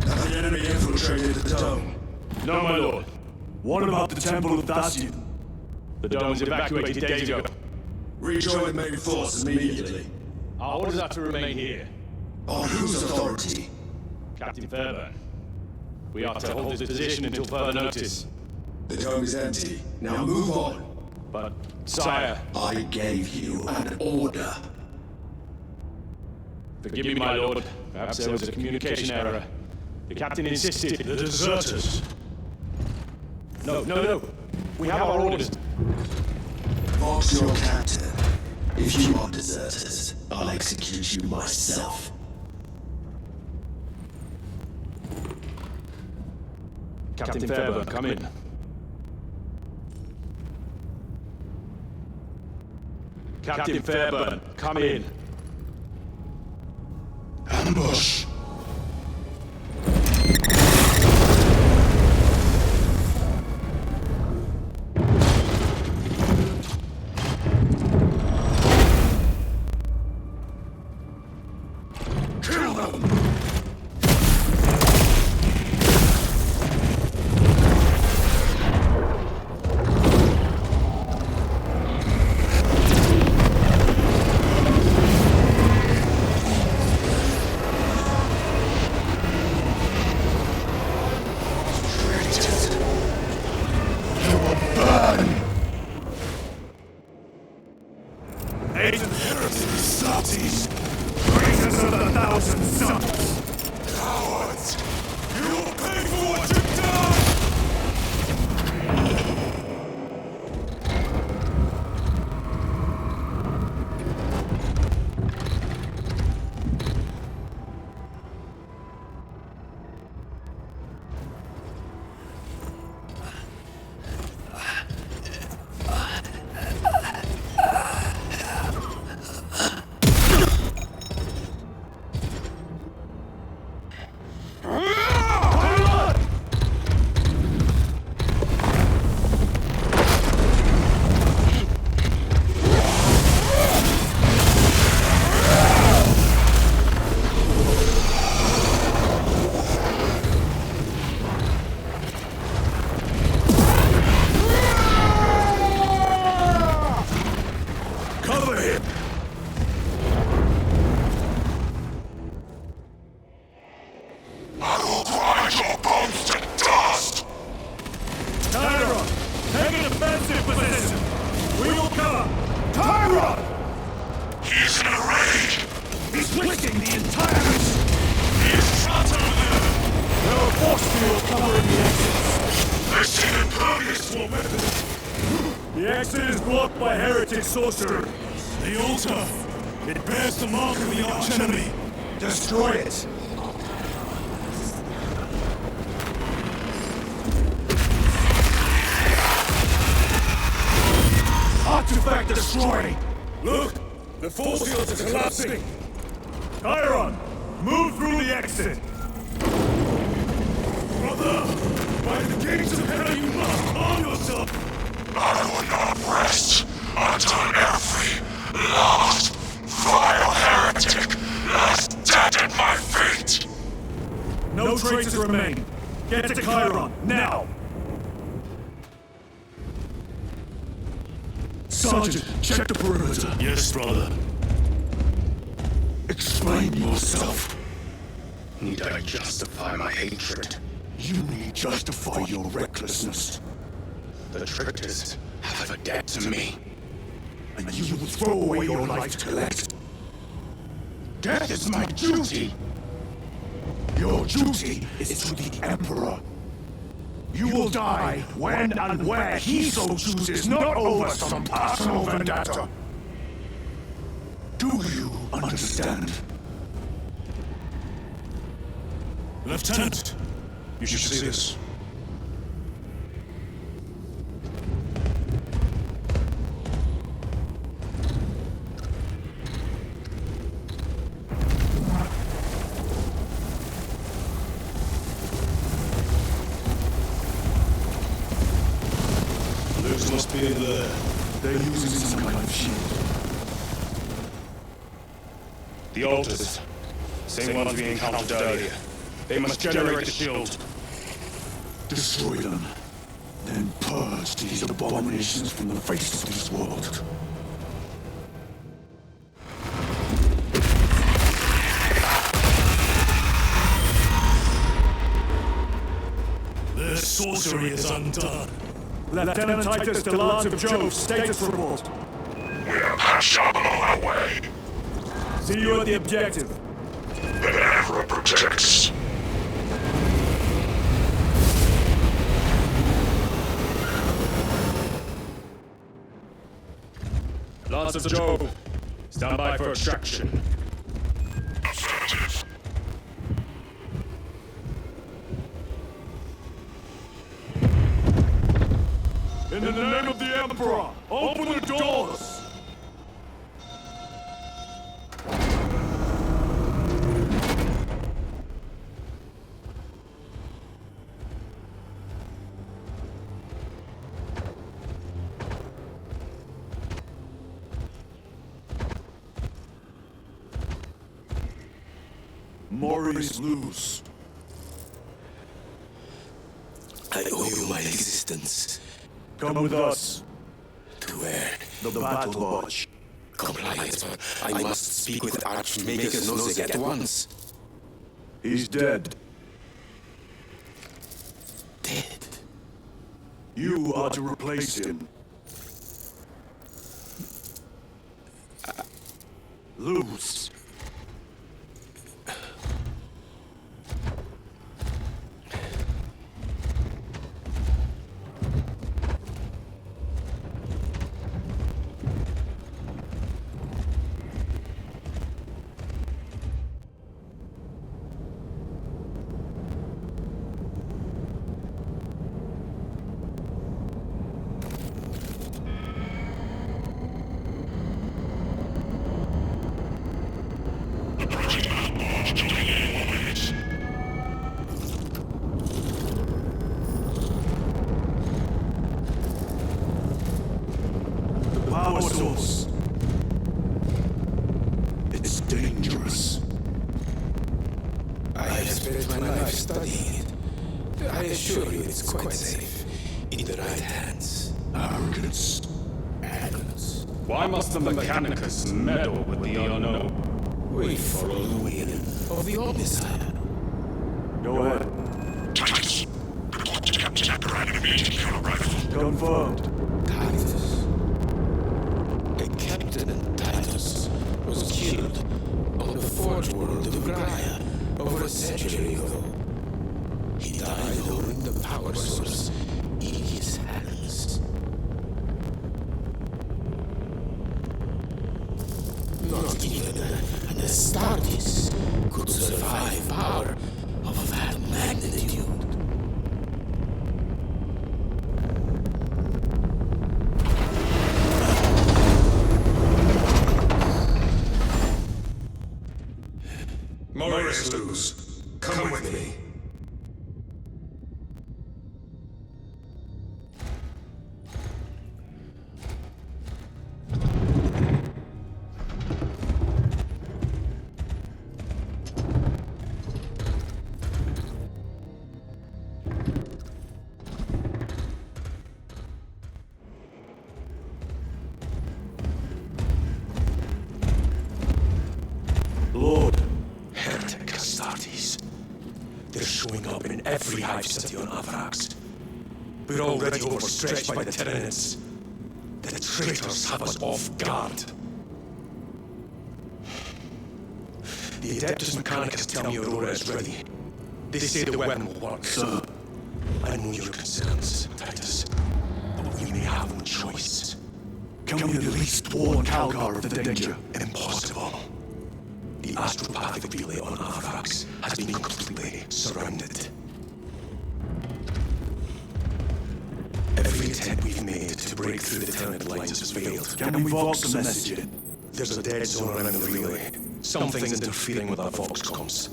Speaker 15: Have the enemy infiltrated the dome?
Speaker 14: No, my lord.
Speaker 2: What about the Temple of Dacian?
Speaker 14: The dome was evacuated days ago.
Speaker 15: Rejoin the main force immediately.
Speaker 14: Our orders are to remain here.
Speaker 15: On whose authority?
Speaker 14: Captain Fairburn. We are to hold this position until further notice.
Speaker 15: The dome is empty. Now move on.
Speaker 14: But, sire...
Speaker 15: I gave you an order.
Speaker 14: Forgive me, my lord. Perhaps there was a communication error. The captain insisted...
Speaker 2: The deserters.
Speaker 14: No. We have our orders.
Speaker 15: Vox your captain. If you are deserters, I'll execute you myself.
Speaker 14: Captain Fairburn, come in. Captain Fairburn, come in.
Speaker 3: Ambush! Kill them!
Speaker 2: exit is blocked by heretic sorcery.
Speaker 14: The altar! It bears the mark of the archenemy!
Speaker 2: Destroy it! Artifact destroyed!
Speaker 14: Look! The force fields are collapsing!
Speaker 2: Chiron! Move through the exit!
Speaker 14: Brother! By the gates of hell you must arm yourself!
Speaker 3: I will not rest until every last vile heretic lies dead at my feet!
Speaker 2: No traces remain. Get to Chiron, now! Sergeant, check the perimeter.
Speaker 14: Yes, brother.
Speaker 2: Explain yourself.
Speaker 16: Need I justify my hatred?
Speaker 2: You need justify your recklessness.
Speaker 16: The tricksters have a debt to me.
Speaker 2: And you will throw away your life to collect.
Speaker 16: Death is my duty!
Speaker 2: Your duty is to the Emperor. You will die when and where he so chooses, not over some personal vendetta. Do you understand?
Speaker 14: Lieutenant! You should see this.
Speaker 2: Those must be in there. They're using some kind of shield.
Speaker 7: The altars. Same ones we encountered earlier. They must generate the shield.
Speaker 2: Destroy them. Then purge these abominations from the face of this world.
Speaker 14: Their sorcery is undone.
Speaker 2: Lieutenant Titus to Lance of Jove, status report.
Speaker 3: We are past Shabal on our way.
Speaker 2: See you at the objective.
Speaker 3: The Emperor protects.
Speaker 7: Lance of Jove, stand by for extraction.
Speaker 3: Affirmative.
Speaker 2: In the name of the Emperor, open the doors! Maurice lose.
Speaker 15: I owe you my existence.
Speaker 2: Come with us.
Speaker 15: To where?
Speaker 2: The battle lodge.
Speaker 15: Compliance, but I must speak with Archmaker's Nosig at once.
Speaker 2: He's dead.
Speaker 15: Dead?
Speaker 2: You are to replace him. Lose. Power source. It's dangerous.
Speaker 15: I have spent my life studying it. I assure you it's quite safe. In the right hands.
Speaker 2: Arrogance.
Speaker 15: Arrogance.
Speaker 7: Why must the Mechanicus meddle with the unknown?
Speaker 15: We follow the will of the Omniscient.
Speaker 2: Go ahead.
Speaker 3: Titus, report to Captain Acker and immediately on arrival.
Speaker 2: Confirmed.
Speaker 15: Titus. A Captain Titus was killed on the forge world of Gaia over a century ago. He died holding the power source in his hands. and the Astartes could survive power of that magnitude.
Speaker 3: More is loose. Come with me.
Speaker 5: Lord, heretic Astartes. They're showing up in every hive city on Avarax. We're already overstretched by the Tyranids. The traitors have us off guard. The Adeptus Mechanicus tell me Aurora is ready. They say the weapon will work. Sir, I know your concerns, Titus, but we may have no choice.
Speaker 2: Can we at least warn Calgar of the danger?
Speaker 5: Impossible. The astropathic relay on Avarax has been completely surrounded. Every attempt we've made to break through the Tyranid lines has failed.
Speaker 2: Can we vox the message in?
Speaker 5: There's a dead zone around the relay. Something's interfering with our vox comms.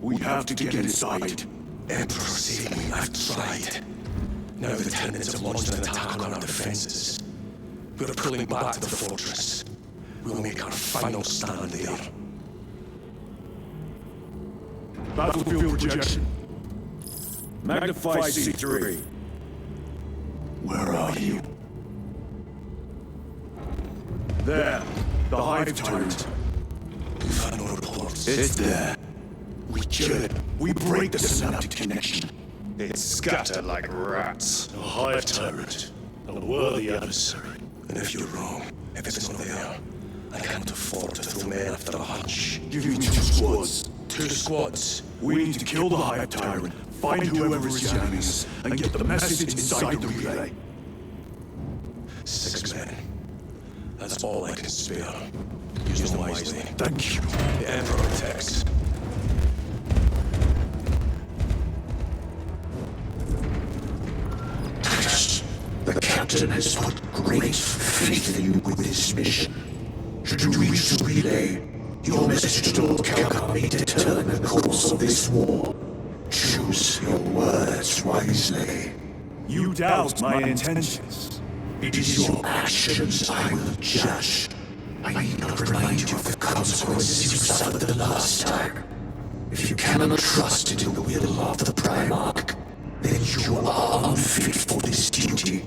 Speaker 2: We have to get inside.
Speaker 5: Emperor, save me, I've tried. Now the Tyranids have launched an attack on our defenses. We're pulling back to the fortress. We'll make our final stand there.
Speaker 2: Battlefield projection. Magnify C3. Where are you? There. The Hive Tyrant.
Speaker 5: We've had no reports.
Speaker 2: It's there. We kill it. We break the synaptic connection.
Speaker 3: It's scattered like rats.
Speaker 14: A Hive Tyrant. A worthy adversary.
Speaker 5: And if you're wrong, if it's not there, I can't afford to throw men after a hunch.
Speaker 2: Give me 2 squads.
Speaker 5: 2 squads?
Speaker 2: We need to kill the Hive Tyrant, find whoever is jamming us, and get the message inside the relay.
Speaker 5: 6 men. That's all I can spare. Use them wisely.
Speaker 2: Thank you.
Speaker 5: The Emperor attacks.
Speaker 4: Titus, the captain has put great faith in you with this mission. Should you reach the relay, your message to Lord Calgar may determine the course of this war. Choose your words wisely.
Speaker 2: You doubt my intentions.
Speaker 4: It is your actions I will judge. I need not remind you of the consequences you suffered the last time. If you cannot trust in the will of the Primarch, then you are unfit for this duty.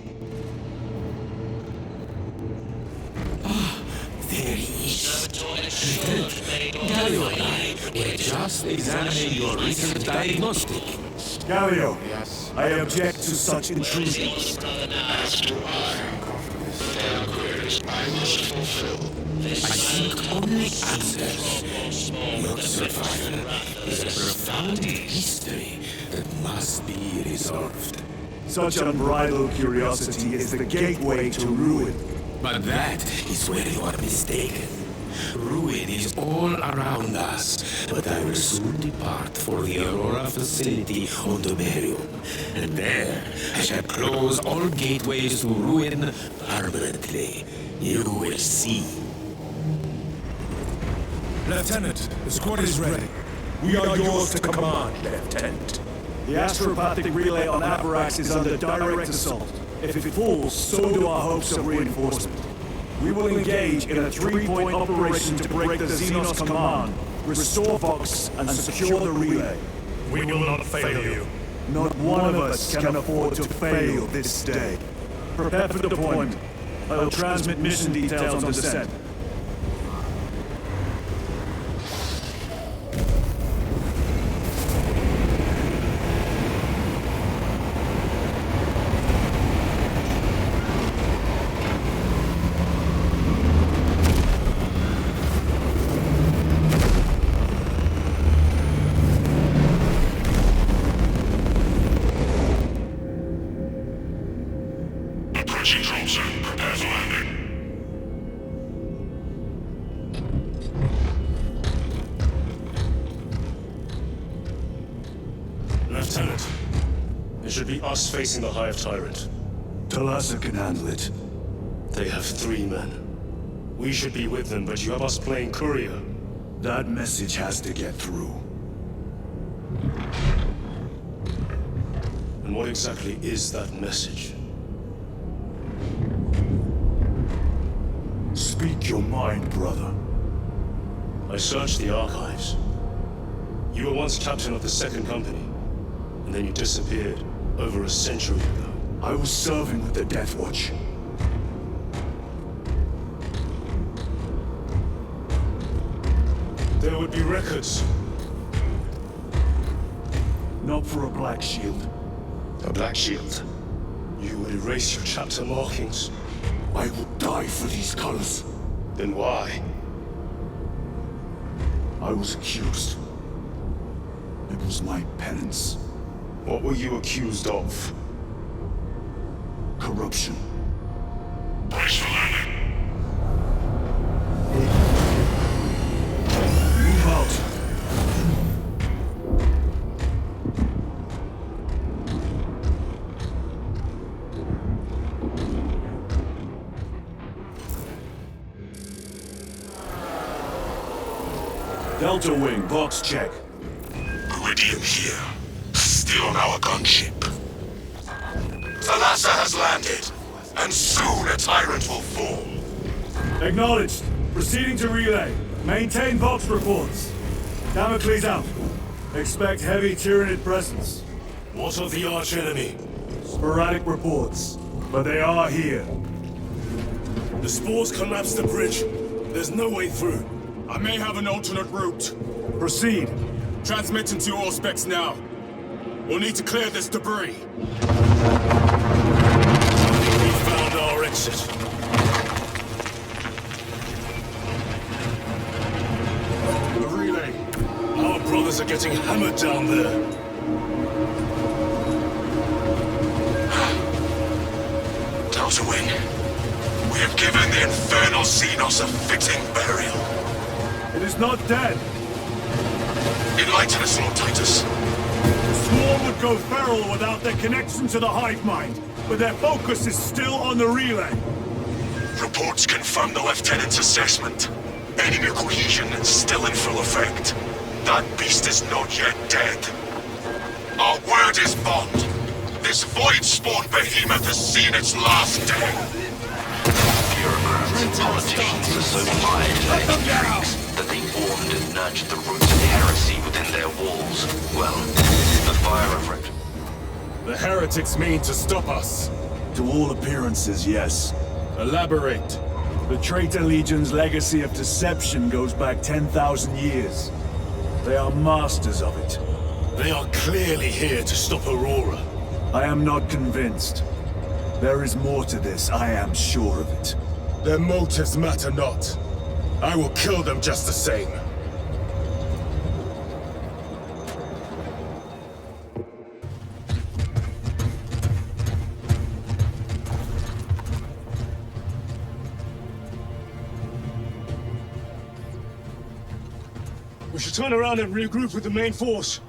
Speaker 15: There he is. Galio and I were just examining your recent diagnostic.
Speaker 2: Galio, yes. I object to such intrusion.
Speaker 11: As do I. Their queries I must fulfill.
Speaker 15: I seek only answers. Your survival is a profound history that must be resolved.
Speaker 2: Such unbridled curiosity is the gateway to ruin.
Speaker 15: But that is where you are mistaken. Ruin is all around us, but I will soon depart for the Aurora facility on Domerium, and there I shall close all gateways to ruin permanently. You will see.
Speaker 14: Lieutenant, the squad is ready. We are yours to command, Lieutenant.
Speaker 2: The astropathic relay on Avarax is under direct assault. If it falls, so do our hopes of reinforcement. We will engage in a 3-point operation to break the Xenos command, restore Vox, and secure the relay.
Speaker 14: We will not fail you.
Speaker 2: Not one of us can afford to fail this day. Prepare for deployment. I will transmit mission details on descent.
Speaker 14: Lieutenant. It should be us facing the Hive Tyrant.
Speaker 2: Talassa can handle it.
Speaker 14: They have 3 men. We should be with them, but you have us playing courier.
Speaker 2: That message has to get through.
Speaker 14: And what exactly is that message?
Speaker 2: Speak your mind, brother.
Speaker 14: I searched the archives. You were once captain of the 2nd Company, and then you disappeared over a century ago.
Speaker 2: I was serving with the Death Watch.
Speaker 14: There would be records.
Speaker 2: Not for a Black Shield.
Speaker 14: A Black Shield? You would erase your chapter markings.
Speaker 2: I would die for these colors.
Speaker 14: Then why?
Speaker 2: I was accused. It was my penance.
Speaker 14: What were you accused of?
Speaker 2: Corruption.
Speaker 11: Brace for landing.
Speaker 2: Move out. Delta Wing, box check.
Speaker 3: Iridium here. Still now a gunship. Talassa has landed, and soon a tyrant will fall.
Speaker 2: Acknowledged. Proceeding to relay. Maintain box reports. Damocles out. Expect heavy Tyranid presence.
Speaker 14: What of the arch enemy?
Speaker 2: Sporadic reports, but they are here.
Speaker 14: The spores collapsed the bridge. There's no way through.
Speaker 9: I may have an alternate route.
Speaker 2: Proceed.
Speaker 9: Transmitting to all specs now. We'll need to clear this debris.
Speaker 14: We found our exit.
Speaker 9: The relay.
Speaker 14: Our brothers are getting hammered down there.
Speaker 3: Delta Wing, we have given the infernal Xenos a fitting burial.
Speaker 2: It is not dead.
Speaker 3: Enlighten us, Lord Titus.
Speaker 2: The swarm would go feral without their connection to the hive mind, but their focus is still on the relay.
Speaker 3: Reports confirm the Lieutenant's assessment. Enemy cohesion is still in full effect. That beast is not yet dead. Our word is bond. This void-spawn behemoth has seen its last day.
Speaker 17: Bureaucrats and politicians are so mired by intrigues that they formed and nurtured the roots of heresy within their walls. Well, the fire of it.
Speaker 7: The heretics mean to stop us.
Speaker 2: To all appearances, yes.
Speaker 7: Elaborate.
Speaker 2: The Traitor Legion's legacy of deception goes back 10,000 years. They are masters of it.
Speaker 14: They are clearly here to stop Aurora.
Speaker 2: I am not convinced. There is more to this, I am sure of it.
Speaker 7: Their motives matter not. I will kill them just the same.
Speaker 14: We should turn around and regroup with the main force.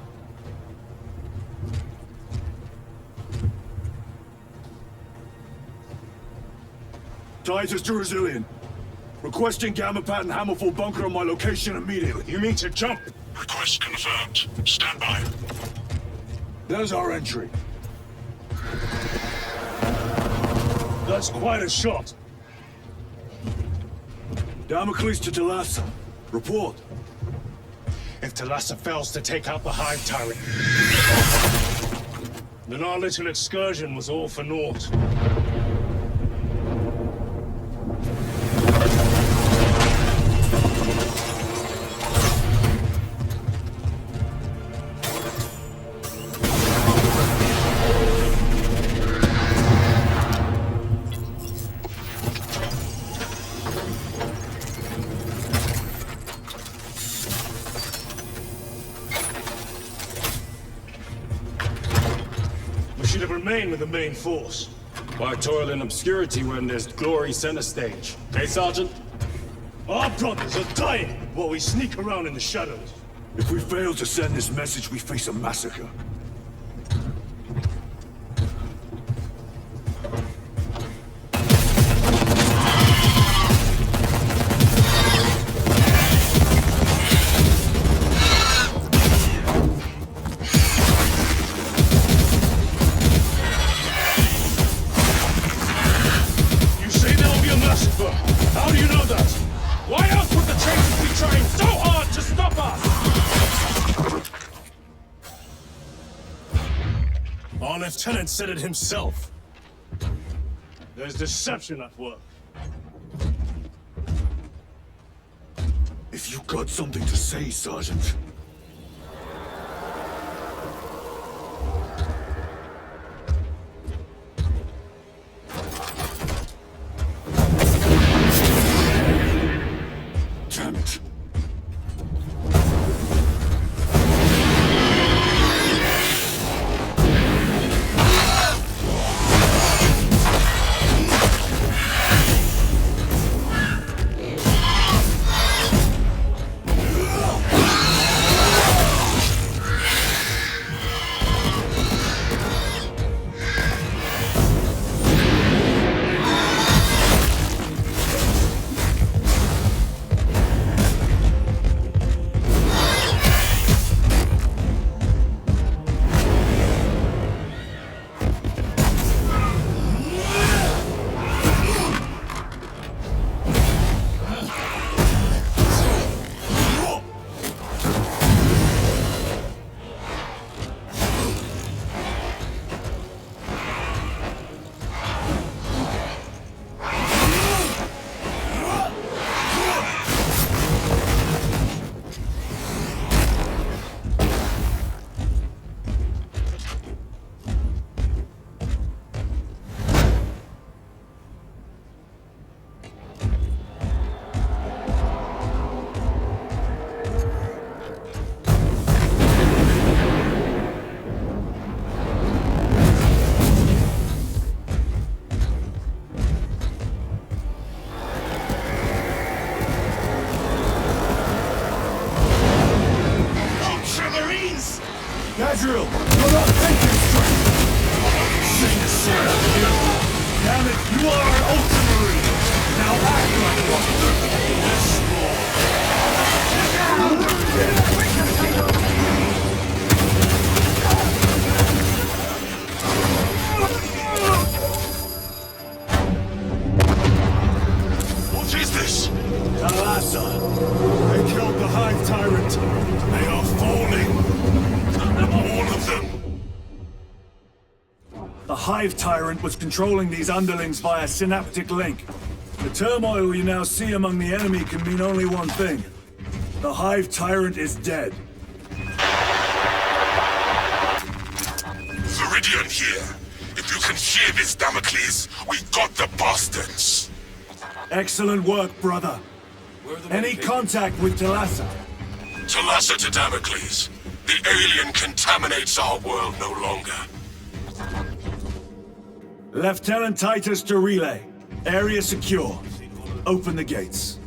Speaker 2: Titus to Resilient. Requesting Gamma Pad and Hammerfall bunker on my location immediately.
Speaker 14: You mean to jump?
Speaker 11: Request confirmed. Stand by.
Speaker 2: There's our entry.
Speaker 14: That's quite a shot.
Speaker 2: Damocles to Talassa. Report.
Speaker 14: If Talassa fails to take out the Hive Tyrant, then our little excursion was all for naught. Remain with the main force.
Speaker 7: Why toil in obscurity when there's glory center stage? Hey, Sergeant?
Speaker 14: Our brothers are dying while we sneak around in the shadows.
Speaker 2: If we fail to send this message, we face a massacre.
Speaker 5: Our lieutenant said it himself. There's deception at work.
Speaker 2: If you got something to say, Sergeant. Damn it. Gadriel, you're not thinking straight! Sing a song to you! Damn it, you are an ultramarine! Now act like one!
Speaker 3: What is this?
Speaker 2: Talassa! They killed the Hive Tyrant!
Speaker 3: They are falling! All of them!
Speaker 2: The Hive Tyrant was controlling these underlings via synaptic link. The turmoil you now see among the enemy can mean only one thing. The Hive Tyrant is dead.
Speaker 3: Viridian here. If you can hear this, Damocles, we got the bastards!
Speaker 2: Excellent work, brother. Any contact with Talassa?
Speaker 3: Talassa to Damocles. The alien contaminates our world no longer.
Speaker 2: Lieutenant Titus to relay. Area secure. Open the gates.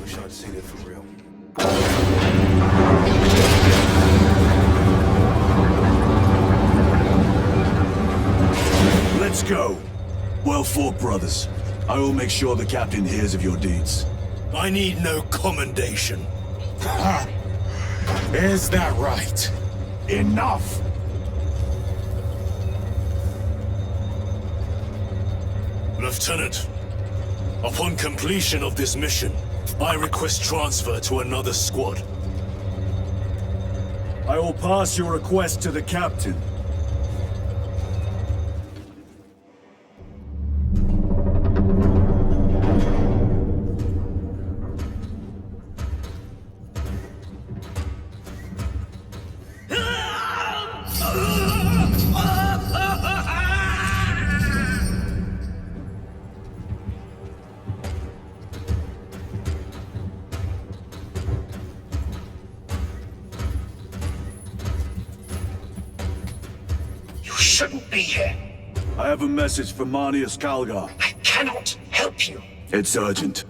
Speaker 5: Wish I'd seen it for real.
Speaker 2: Let's go. Well fought, brothers. I will make sure the captain hears of your deeds.
Speaker 5: I need no commendation.
Speaker 7: Is that right?
Speaker 2: Enough!
Speaker 5: Lieutenant, upon completion of this mission, I request transfer to another squad.
Speaker 2: I will pass your request to the captain.
Speaker 13: Shouldn't be here.
Speaker 2: I have a message from Marnius Calgar.
Speaker 13: I cannot help you.
Speaker 2: It's urgent.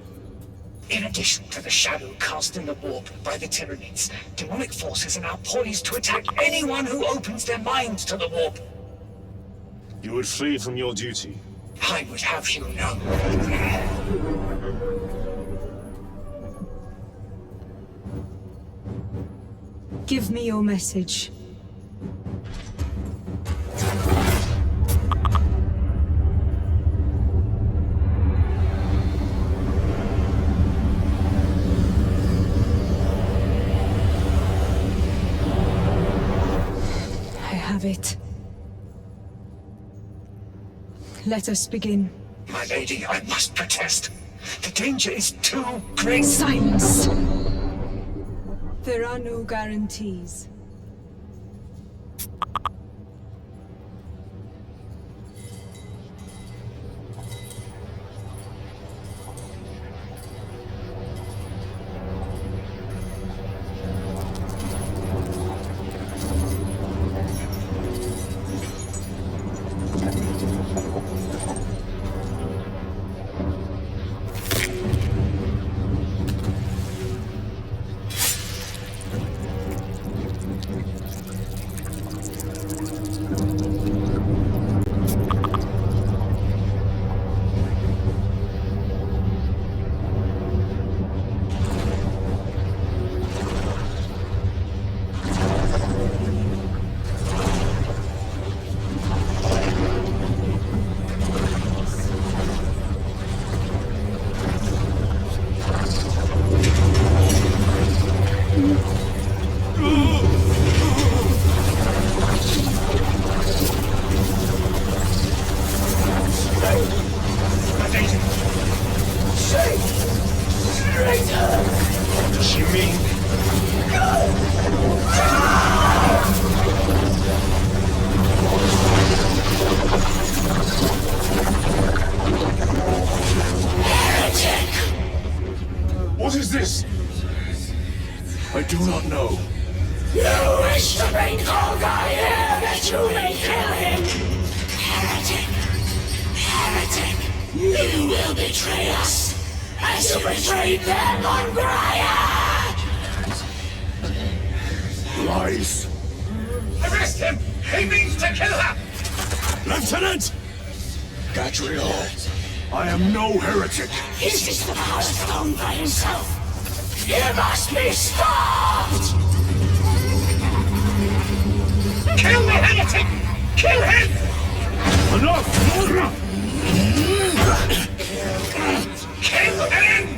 Speaker 13: In addition to the shadow cast in the warp by the Tyranids, demonic forces are now poised to attack anyone who opens their mind to the warp.
Speaker 14: You would flee from your duty.
Speaker 13: I would have you know.
Speaker 10: Give me your message. I have it.
Speaker 18: let us begin.
Speaker 4: My lady, I must protest. The danger is too great.
Speaker 18: Silence! There are no guarantees.
Speaker 2: What is this? I do not know.
Speaker 12: You wish to bring Olga here that you may kill him! Heretic! Heretic! You will betray us as you betrayed them on Gaia!
Speaker 2: Lies.
Speaker 4: Arrest him! He means to kill her!
Speaker 2: Lieutenant! Gadriel, I am no heretic.
Speaker 12: This is the Power Stone by himself! You must be stopped!
Speaker 4: Kill the heretic! Kill him!
Speaker 2: Enough!
Speaker 4: Kill him!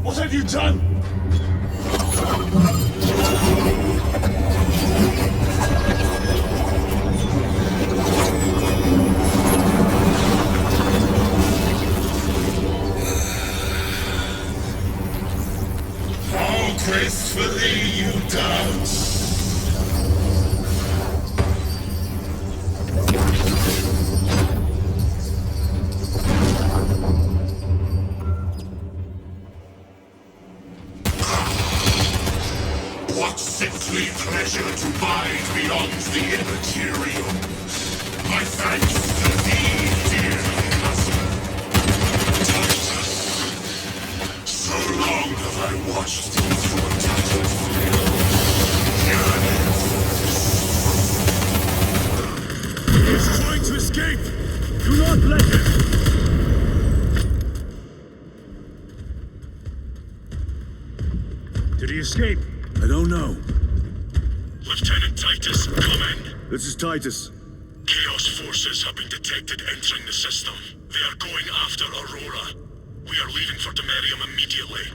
Speaker 2: What have you done?
Speaker 3: How gracefully you dance! What sickly pleasure to bide beyond the immaterial! My thanks to thee, dear cousin. Titus, so long have I watched thee through a tattered veil.
Speaker 2: He is trying to escape! Do not let him! Did he escape? I don't know.
Speaker 3: Lieutenant Titus, come in.
Speaker 2: This is Titus.
Speaker 3: Chaos forces have been detected entering the system. They are going after Aurora. We are leaving for Demerium immediately.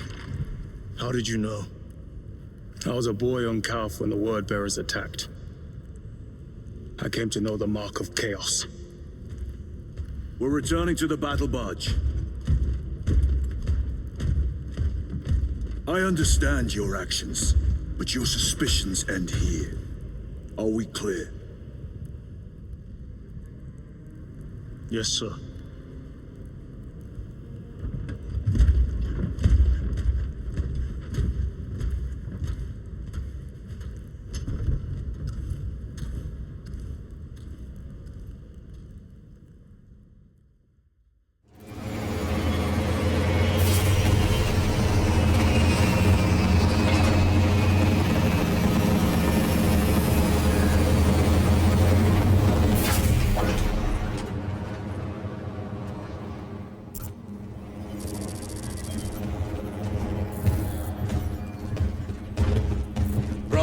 Speaker 7: How did you know? I was a boy on Calf when the Word Bearers attacked. I came to know the mark of chaos.
Speaker 2: We're returning to the battle barge. I understand your actions, but your suspicions end here. Are we clear?
Speaker 7: Yes, sir.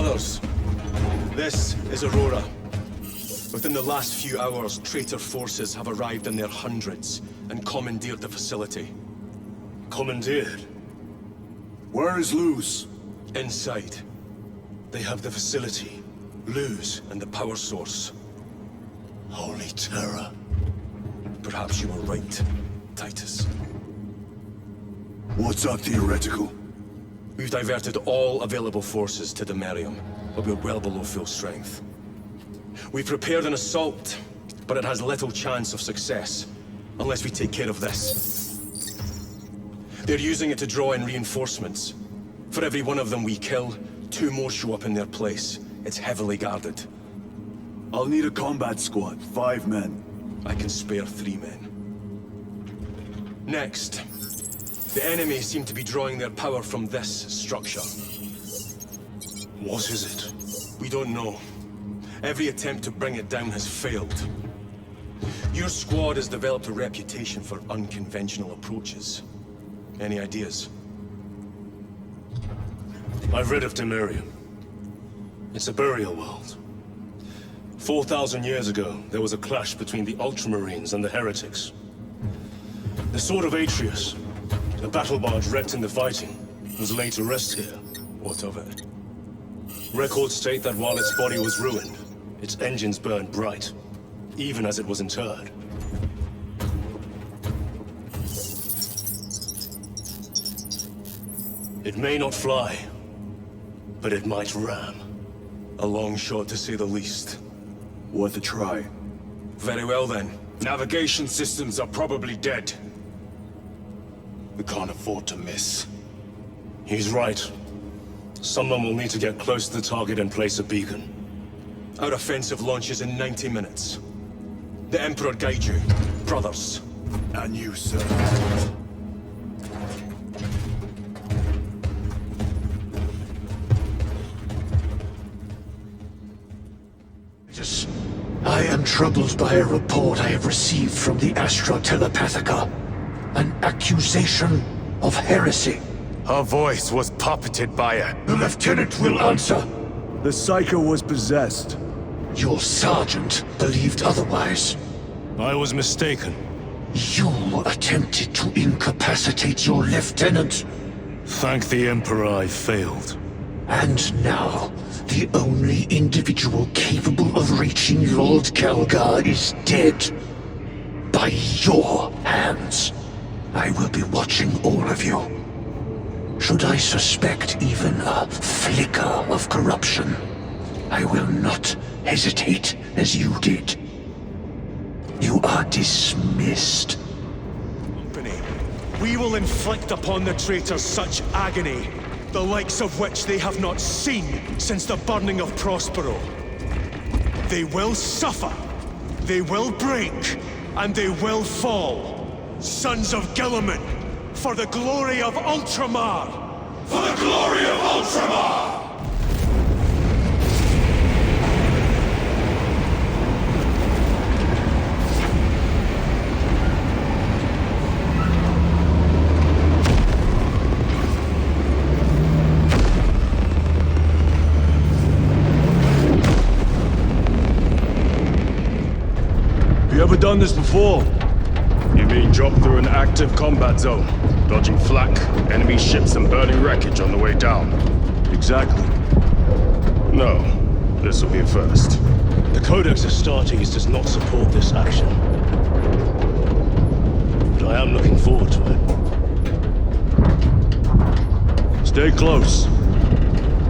Speaker 5: Brothers, this is Aurora. Within the last few hours, traitor forces have arrived in their hundreds and commandeered the facility.
Speaker 14: Commandeered?
Speaker 2: Where is Luz?
Speaker 5: Inside. They have the facility, Luz, and the power source.
Speaker 4: Holy terror.
Speaker 5: Perhaps you were right, Titus.
Speaker 2: What's our theoretical?
Speaker 5: We've diverted all available forces to Demerium, but we're well below full strength. We've prepared an assault, but it has little chance of success, unless we take care of this. They're using it to draw in reinforcements. For every one of them we kill, 2 more show up in their place. It's heavily guarded.
Speaker 2: I'll need a combat squad, 5 men.
Speaker 5: I can spare 3 men. Next, the enemy seem to be drawing their power from this structure.
Speaker 14: What is it?
Speaker 5: We don't know. Every attempt to bring it down has failed. Your squad has developed a reputation for unconventional approaches. Any ideas?
Speaker 14: I've read of Demerium. It's a burial world. 4,000 years ago, there was a clash between the Ultramarines and the Heretics. The Sword of Atreus, a battle barge wrecked in the fighting, was laid to rest here.
Speaker 5: What of it?
Speaker 14: Records state that while its body was ruined, its engines burned bright, even as it was interred. It may not fly, but it might ram.
Speaker 5: A long shot to say the least.
Speaker 2: Worth a try.
Speaker 5: Very well then.
Speaker 9: Navigation systems are probably dead. We can't afford to miss.
Speaker 14: He's right. Someone will need to get close to the target and place a beacon.
Speaker 5: Our offensive launches in 90 minutes. The Emperor guide you, brothers.
Speaker 2: And you, sir.
Speaker 4: I am troubled by a report I have received from the Astra Telepathica. An accusation of heresy.
Speaker 7: Her voice was puppeted by a...
Speaker 4: The lieutenant will answer.
Speaker 2: The Psycho was possessed.
Speaker 4: Your sergeant believed otherwise.
Speaker 14: I was mistaken.
Speaker 4: You attempted to incapacitate your lieutenant.
Speaker 14: Thank the Emperor I failed.
Speaker 4: And now, the only individual capable of reaching Lord Calgar is dead. By your hands. I will be watching all of you. Should I suspect even a flicker of corruption, I will not hesitate as you did. You are dismissed.
Speaker 5: Company, we will inflict upon the traitors such agony, the likes of which they have not seen since the burning of Prospero. They will suffer, they will break, and they will fall. Sons of Guilliman, for the glory of Ultramar!
Speaker 3: For the glory of Ultramar!
Speaker 2: Have you ever done this before?
Speaker 7: You mean drop through an active combat zone, dodging flak, enemy ships and burning wreckage on the way down?
Speaker 2: Exactly.
Speaker 7: No, this will be a first.
Speaker 14: The Codex Astartes does not support this action. But I am looking forward to it.
Speaker 2: Stay close.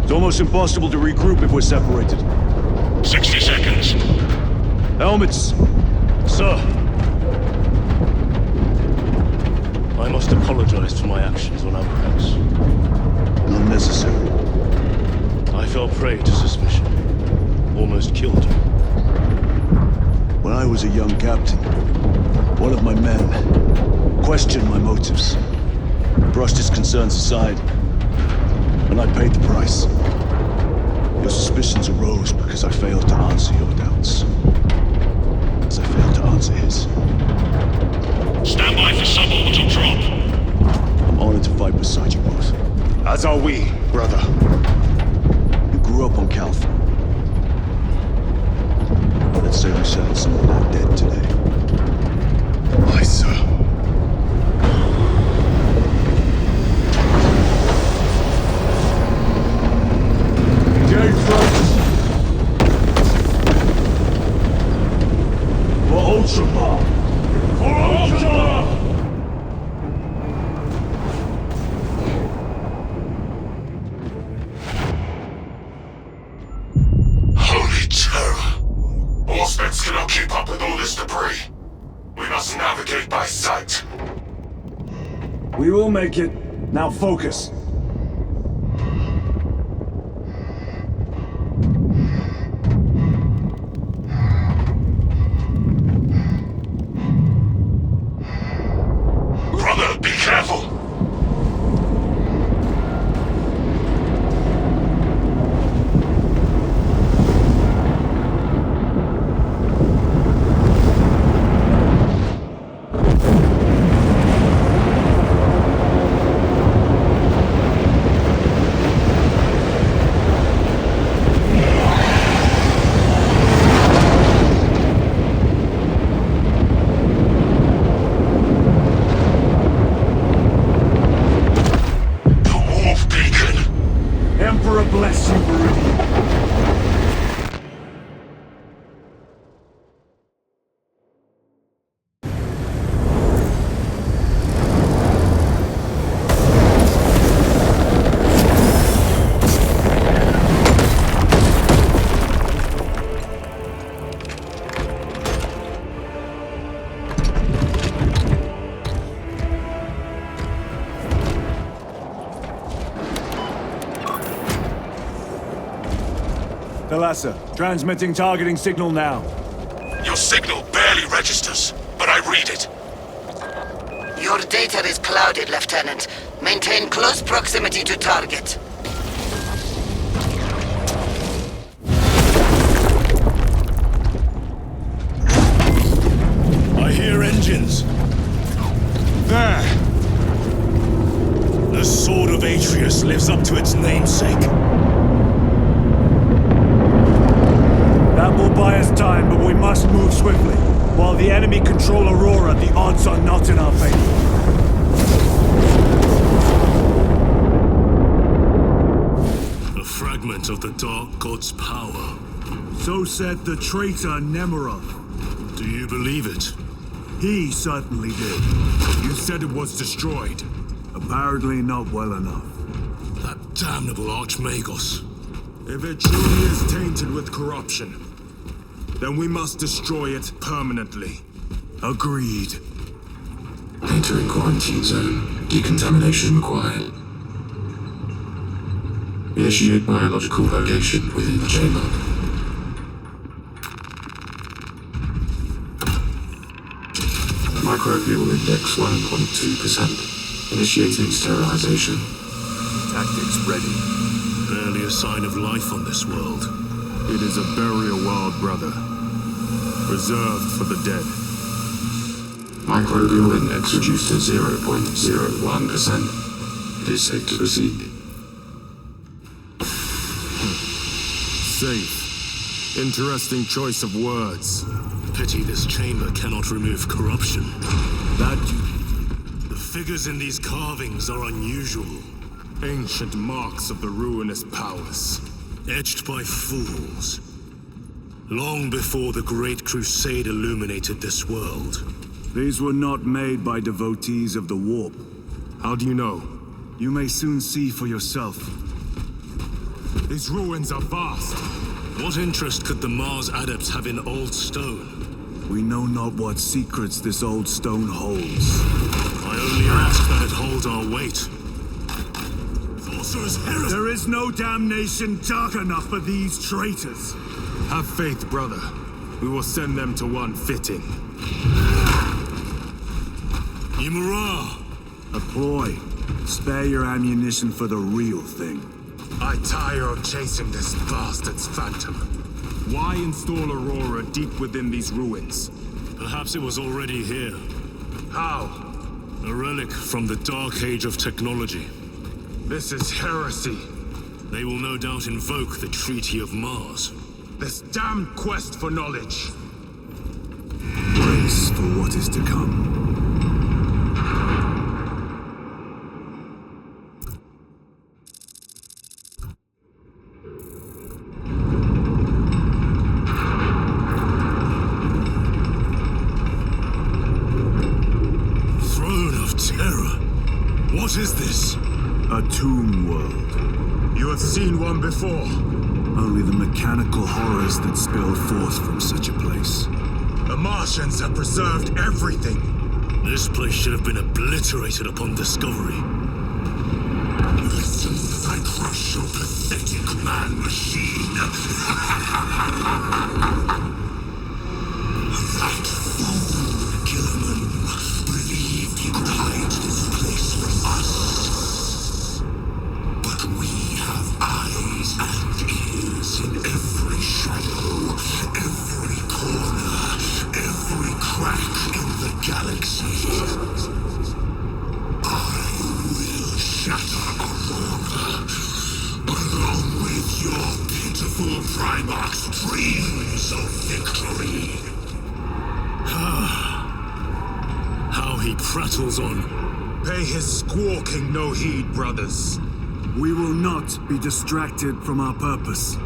Speaker 2: It's almost impossible to regroup if we're separated.
Speaker 11: 60 seconds.
Speaker 2: Helmets!
Speaker 14: Sir! I must apologize for my actions on Abrax.
Speaker 2: Not necessary.
Speaker 14: I fell prey to suspicion. Almost killed you.
Speaker 2: When I was a young captain, one of my men questioned my motives, brushed his concerns aside, and I paid the price. Your suspicions arose because I failed to answer your doubts. As I failed to answer his.
Speaker 11: Stand by for suborbital drop.
Speaker 2: I'm honored to fight beside you both.
Speaker 7: As are we, brother.
Speaker 2: You grew grew up on Calth. Let's say we settle some of that debt today.
Speaker 3: Aye, sir.
Speaker 2: Gate fronts! For Ultramar! For Ultramar!
Speaker 3: Holy terror! Auspex cannot keep up with all this debris. We must navigate by sight.
Speaker 2: We will make it. Now focus.
Speaker 3: Brother, be careful!
Speaker 2: Emperor bless you, Meridian. Thalassa, transmitting targeting signal now.
Speaker 3: Your signal barely registers, but I read it.
Speaker 19: Your data is clouded, Lieutenant. Maintain close proximity to target.
Speaker 14: I hear engines. There! The Sword of Atreus lives up to its namesake.
Speaker 2: That will buy us time, but we must move swiftly. While the enemy control Aurora, the odds are not in our favor.
Speaker 14: A fragment of the Dark God's power.
Speaker 2: So said the traitor Nemirov.
Speaker 14: Do you believe it?
Speaker 2: He certainly did.
Speaker 7: You said it was destroyed.
Speaker 2: Apparently not well enough.
Speaker 14: That damnable Archmagos.
Speaker 7: If it truly is tainted with corruption, then we must destroy it permanently.
Speaker 2: Agreed.
Speaker 20: Entering quarantine zone. Decontamination required. Initiate biological purgation within the chamber. Microbial index 1.2%. Initiating sterilization.
Speaker 2: Tactics ready.
Speaker 14: Barely a sign of life on this world.
Speaker 7: It is a burial world, brother. Reserved for the dead.
Speaker 20: Microbial index reduced to 0.01%. It is safe to proceed.
Speaker 7: Safe. Interesting choice of words.
Speaker 14: Pity this chamber cannot remove corruption. The figures in these carvings are unusual.
Speaker 7: Ancient marks of the ruinous powers.
Speaker 14: Etched by fools. Long before the Great Crusade illuminated this world.
Speaker 2: These were not made by devotees of the warp.
Speaker 7: How do you know?
Speaker 2: You may soon see for yourself.
Speaker 7: These ruins are vast.
Speaker 14: What interest could the Mars adepts have in old stone?
Speaker 2: We know not what secrets this old stone holds.
Speaker 14: I only ask that it hold our weight.
Speaker 2: There is no damnation dark enough for these traitors.
Speaker 7: Have faith, brother. We will send them to one fitting.
Speaker 14: Imura!
Speaker 2: A ploy. Spare your ammunition for the real thing.
Speaker 7: I tire of chasing this bastard's phantom. Why install Aurora deep within these ruins?
Speaker 14: Perhaps it was already here.
Speaker 7: How?
Speaker 14: A relic from the Dark Age of technology.
Speaker 7: This is heresy.
Speaker 14: They will no doubt invoke the Treaty of Mars.
Speaker 7: This damned quest for knowledge.
Speaker 2: Brace for what is to come.
Speaker 14: What is this?
Speaker 2: A tomb world.
Speaker 7: You have seen one before.
Speaker 2: Only the mechanical horrors that spill forth from such a place.
Speaker 7: The Martians have preserved everything.
Speaker 14: This place should have been obliterated upon discovery.
Speaker 11: Listen as I crush your pathetic man-machine. That fool, Gilliman, believed he could hide this place from us. But we have eyes and ears in every shadow, every corner, every crack in the galaxy. I will shatter Aurora, along with your pitiful Primarch's dreams of victory.
Speaker 14: How he prattles on.
Speaker 7: Pay his squawking no heed, brothers.
Speaker 2: We will not be distracted from our purpose.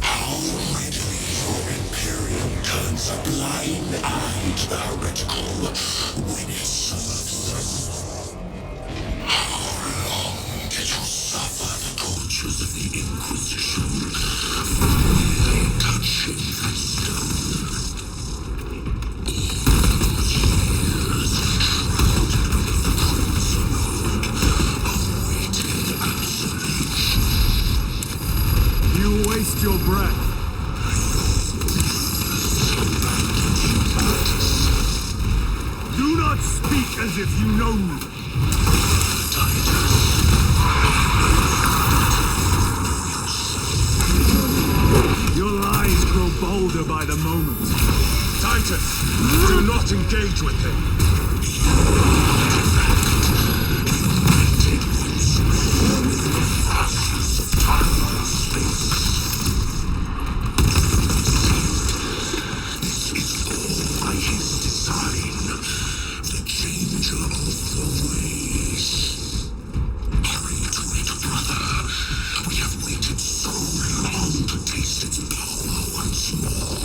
Speaker 11: How readily your Imperium turns a blind eye to the heretical when it serves them. How long did you suffer the tortures of the Inquisition? Touching that stone.
Speaker 2: You waste your breath. Do not speak as if you know me. Your lies grow bolder by the moment.
Speaker 7: Titus, do not engage with him.
Speaker 11: This is all by his design, the changer of the ways. Hurry to it, brother. We have waited so long to taste its power once more.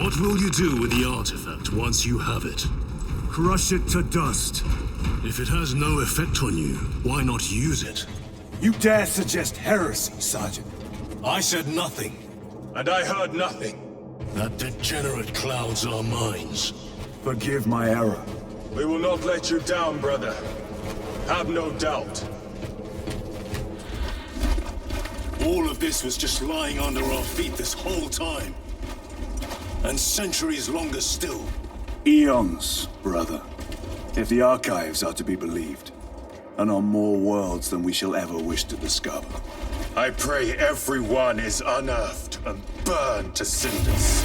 Speaker 14: What will you do with the artifact once you have it?
Speaker 2: Crush it to dust.
Speaker 14: If it has no effect on you, why not use it?
Speaker 2: You dare suggest heresy, Sergeant?
Speaker 14: I said nothing.
Speaker 7: And I heard nothing.
Speaker 14: That degenerate clouds our minds.
Speaker 2: Forgive my error.
Speaker 7: We will not let you down, brother. Have no doubt.
Speaker 14: All of this was just lying under our feet this whole time. And centuries longer still.
Speaker 2: Eons, brother. If the archives are to be believed. And on more worlds than we shall ever wish to discover.
Speaker 7: I pray everyone is unearthed and burned to cinders.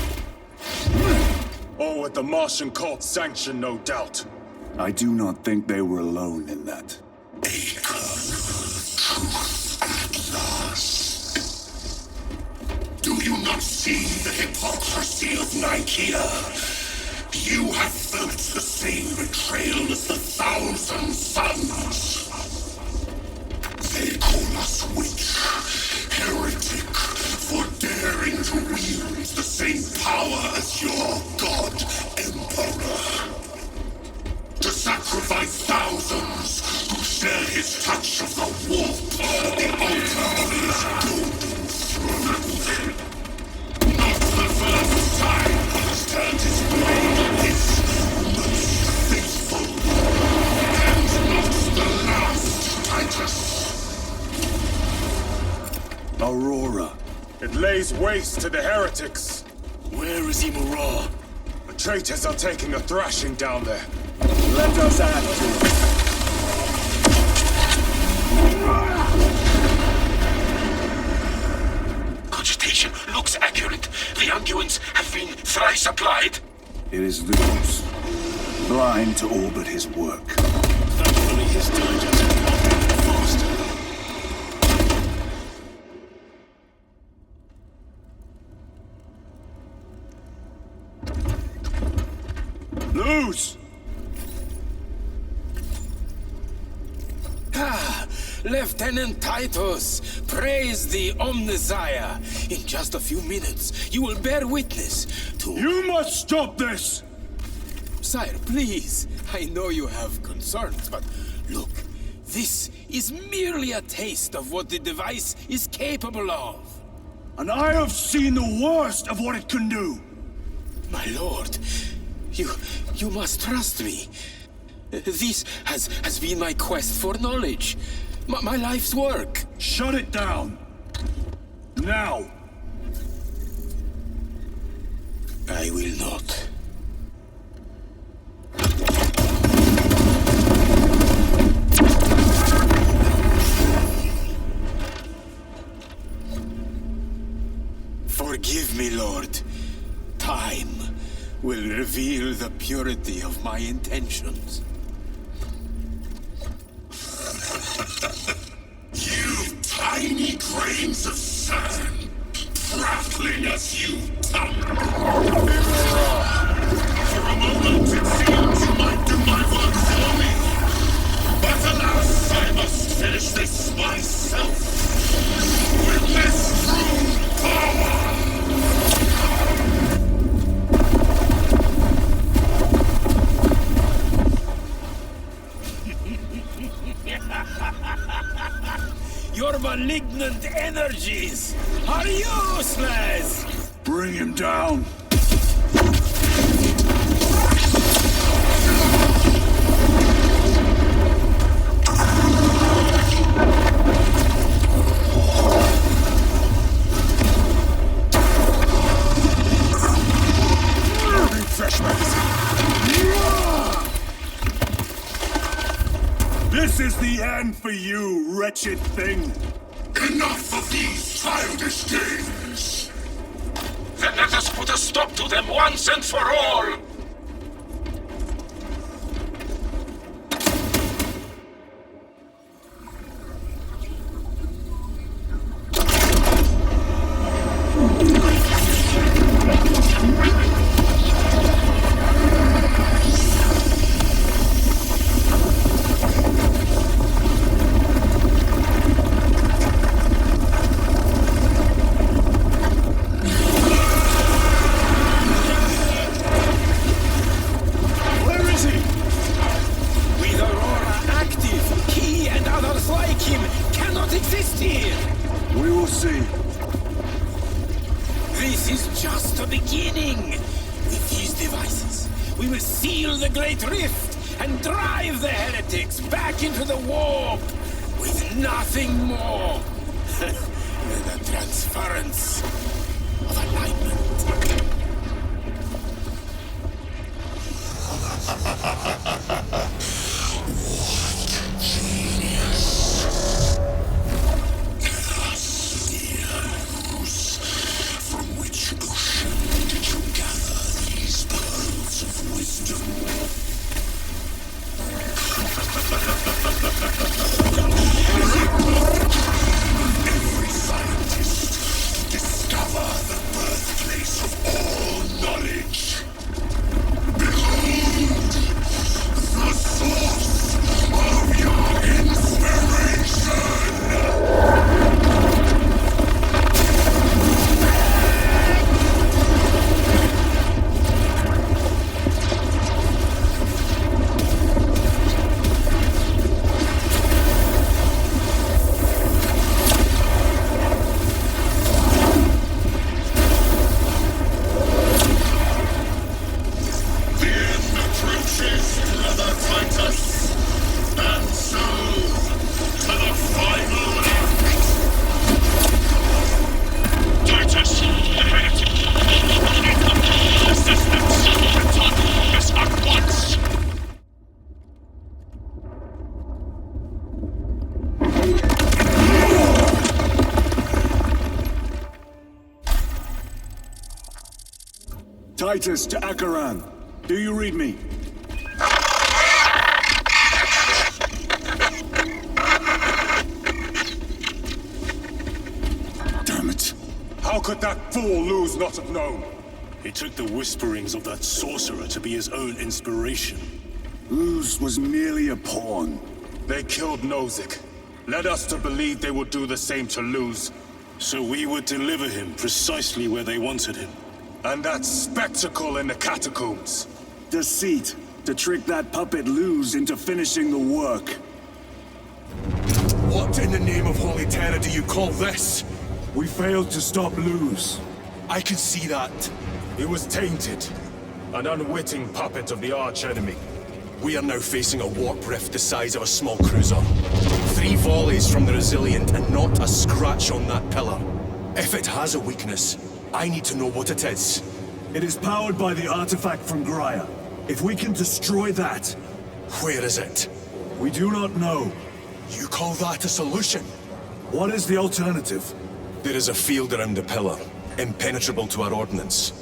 Speaker 7: All with the Martian cult's sanction, no doubt.
Speaker 2: I do not think they were alone in that.
Speaker 11: A kernel of truth at last. Do you not see the hypocrisy of Nicaea? You have felt the same betrayal as the Thousand Sons. They call us witch, heretic, for daring to wield the same power as your god, Emperor. To sacrifice thousands who share his touch of the warp at the altar of his golden throne. Not the first time he has turned his blade on his most faithful. And not the last, Titus.
Speaker 2: Aurora.
Speaker 7: It lays waste to the heretics.
Speaker 14: Where is Imura?
Speaker 7: The traitors are taking a thrashing down there.
Speaker 2: Let us add to it.
Speaker 11: Cogitation looks accurate. The unguents have been thrice applied.
Speaker 2: It is loose. blind to all but his work.
Speaker 14: Thankfully, his diligence is not faster.
Speaker 2: Lose!
Speaker 15: Ah, Lieutenant Titus, praise the Omnissiah. In just a few minutes, you will bear witness to...
Speaker 2: You must stop this!
Speaker 15: Sire, please. I know you have concerns, but look, this is merely a taste of what the device is capable of.
Speaker 2: And I have seen the worst of what it can do.
Speaker 15: My lord, you must trust me. This has been my quest for knowledge. My life's work.
Speaker 2: Shut it down. Now.
Speaker 15: I will not. Forgive me, Lord. Time will reveal the purity of my intentions.
Speaker 11: You tiny grains of sand, prattling as you tumble. For a moment it seems you might do my work for me. But alas, I must finish this myself. With this true power.
Speaker 15: Your malignant energies are useless!
Speaker 2: Bring him down.
Speaker 11: Fresh medicine.
Speaker 2: This is the end for you, wretched thing.
Speaker 11: Enough of these childish games.
Speaker 3: Then let us put a stop to them once and for all!
Speaker 2: Titus to Akaran. Do you read me?
Speaker 7: could that fool Luz not have known?
Speaker 14: He took the whisperings of that sorcerer to be his own inspiration.
Speaker 2: Luz was merely a pawn.
Speaker 7: They killed Nozick. Led us to believe they would do the same to Luz.
Speaker 14: So we would deliver him precisely where they wanted him.
Speaker 7: And that spectacle in the catacombs.
Speaker 2: Deceit. To trick that puppet Luz into finishing the work.
Speaker 5: What in the name of Holy Terror do you call this?
Speaker 2: We failed to stop Luz.
Speaker 5: I can see that.
Speaker 7: He was tainted. An unwitting puppet of the arch-enemy.
Speaker 5: We are now facing a warp rift the size of a small cruiser. 3 volleys from the Resilient and not a scratch on that pillar. If it has a weakness, I need to know what it is.
Speaker 2: It is powered by the artifact from Graia. If we can destroy that...
Speaker 5: Where is it?
Speaker 2: We do not know.
Speaker 5: You call that a solution?
Speaker 2: What is the alternative?
Speaker 5: There is a field around the pillar, impenetrable to our ordnance.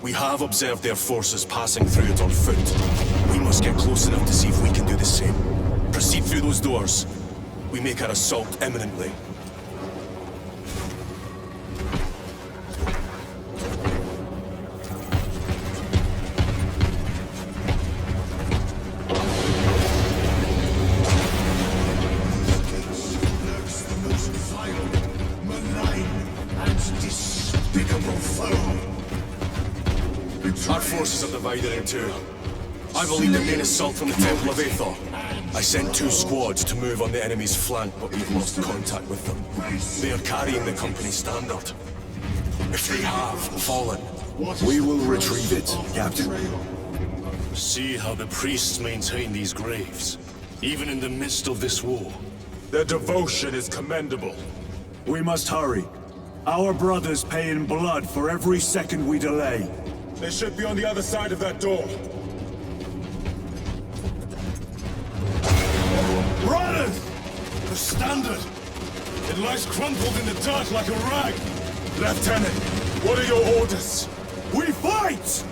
Speaker 5: We have observed their forces passing through it on foot. We must get close enough to see if we can do the same. Proceed through those doors. We make our assault imminently. Our forces are divided in two. I will lead the main assault from the Temple of Aethor. I sent 2 squads to move on the enemy's flank, but we've lost contact with them. They are carrying the company standard. If they have fallen,
Speaker 2: we will retrieve it, Captain.
Speaker 14: See how the priests maintain these graves, even in the midst of this war.
Speaker 7: Their devotion is commendable.
Speaker 2: We must hurry. Our brothers pay in blood for every second we delay.
Speaker 7: They should be on the other side of that door.
Speaker 14: Brothers! The standard! It lies crumpled in the dirt like a rag!
Speaker 7: Lieutenant, what are your orders?
Speaker 2: We fight!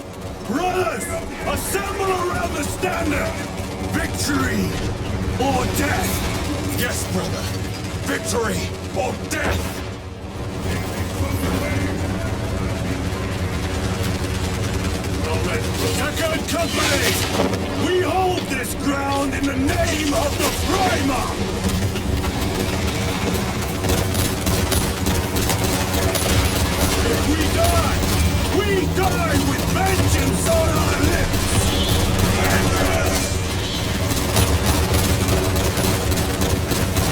Speaker 2: Brothers, assemble around the standard! Victory or death!
Speaker 7: Yes, brother. Victory or death!
Speaker 2: Second Company! We hold this ground in the name of the Primer! If we die with vengeance on our lips!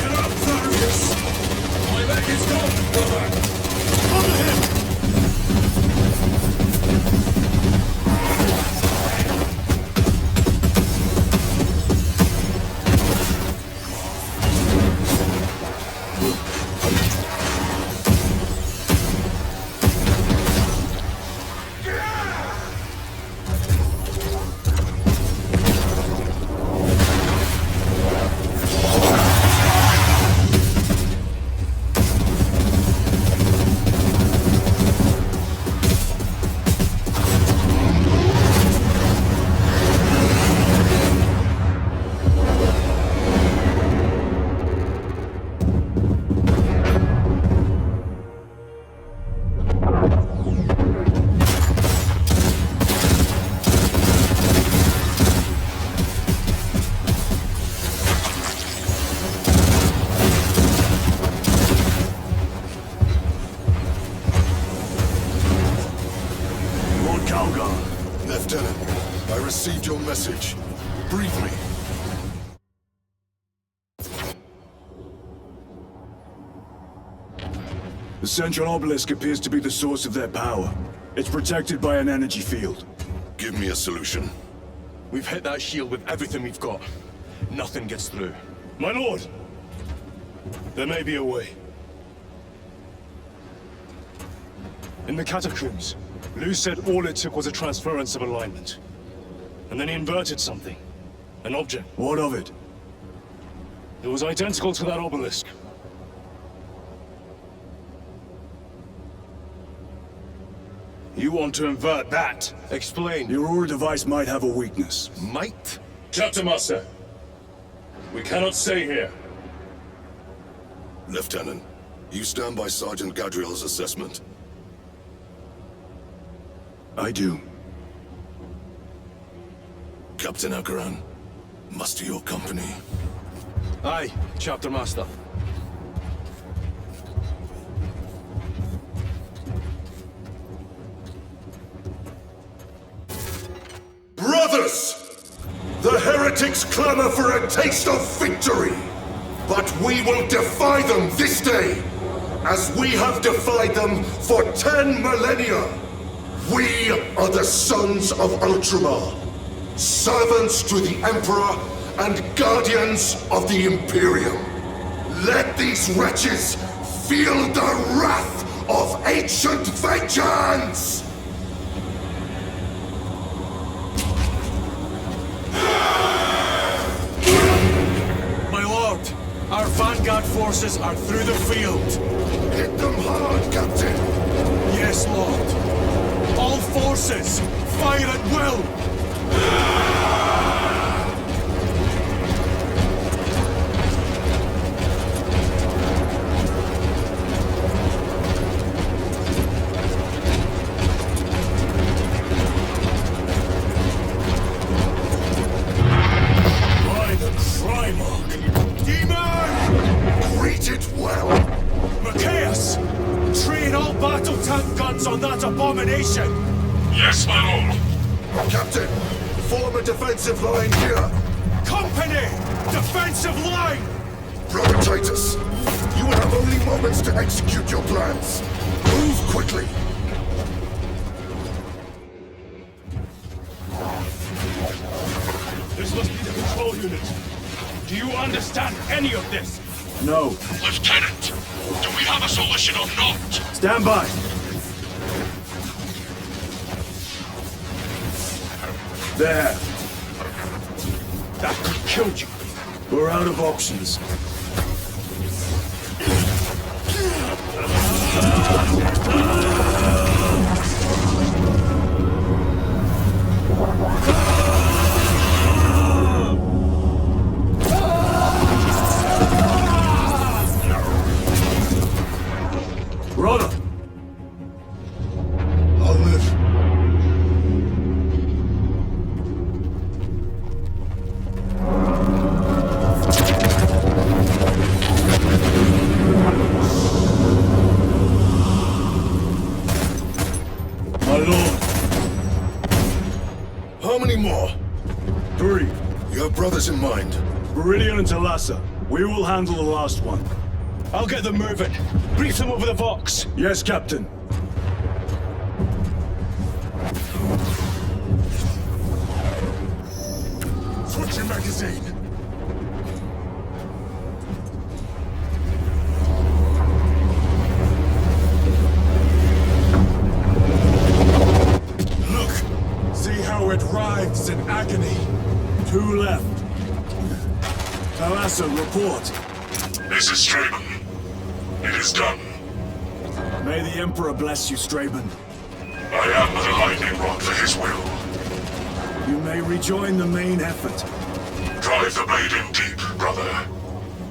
Speaker 2: Get up, Tharius! My leg is gone, brother! Follow him!
Speaker 3: Lieutenant, I received your message. Brief me.
Speaker 2: The central obelisk appears to be the source of their power. It's protected by an energy field.
Speaker 3: Give me a solution.
Speaker 5: We've hit that shield with everything we've got. Nothing gets through.
Speaker 14: My lord! There may be a way. In the catacombs, Luz said all it took was a transference of alignment. And then he inverted something. An object.
Speaker 2: What of it?
Speaker 14: It was identical to that obelisk. You want to invert that?
Speaker 5: Explain.
Speaker 2: Your Aurora device might have a weakness.
Speaker 5: Might?
Speaker 14: Captain Master, we cannot stay here.
Speaker 3: Lieutenant, you stand by Sergeant Gadriel's assessment.
Speaker 2: I do.
Speaker 14: Captain Akaran, muster your company.
Speaker 5: Aye, Chapter Master.
Speaker 3: Brothers! The heretics clamor for a taste of victory! But we will defy them this day, as we have defied them for 10 millennia! We are the sons of Ultramar, servants to the Emperor and guardians of the Imperium. Let these wretches feel the wrath of ancient vengeance!
Speaker 2: My lord, our vanguard forces are through the field.
Speaker 3: Hit them hard, Captain!
Speaker 2: Yes, lord. All forces, fire at will!
Speaker 3: By the Trimarch! Demon! Greet it well!
Speaker 2: Macias! Train all battle tank guns on that abomination!
Speaker 3: Yes, my lord! Captain, form a defensive line here!
Speaker 2: Company! Defensive line!
Speaker 3: Brother Titus, you will have only moments to execute your plans. Move quickly!
Speaker 14: This must be the control unit. Do you understand any of this?
Speaker 2: No.
Speaker 3: Lieutenant, do we have a solution or not?
Speaker 2: Stand by! There.
Speaker 14: That could kill you.
Speaker 2: We're out of options. Brother!
Speaker 3: I'll live.
Speaker 2: My lord!
Speaker 3: How many more?
Speaker 2: 3.
Speaker 3: You have brothers in mind.
Speaker 2: Viridian and Talassa. We will handle the last one.
Speaker 14: I'll get them moving. Brief them over the Vox.
Speaker 2: Yes, Captain.
Speaker 3: Switch your magazine.
Speaker 2: Look! See how it writhes in agony. 2 left. Talassa, report.
Speaker 3: This is Straben. It is done.
Speaker 2: May the Emperor bless you, Straben.
Speaker 3: I am but a lightning rod for his will.
Speaker 2: You may rejoin the main effort.
Speaker 3: Drive the blade in deep, brother.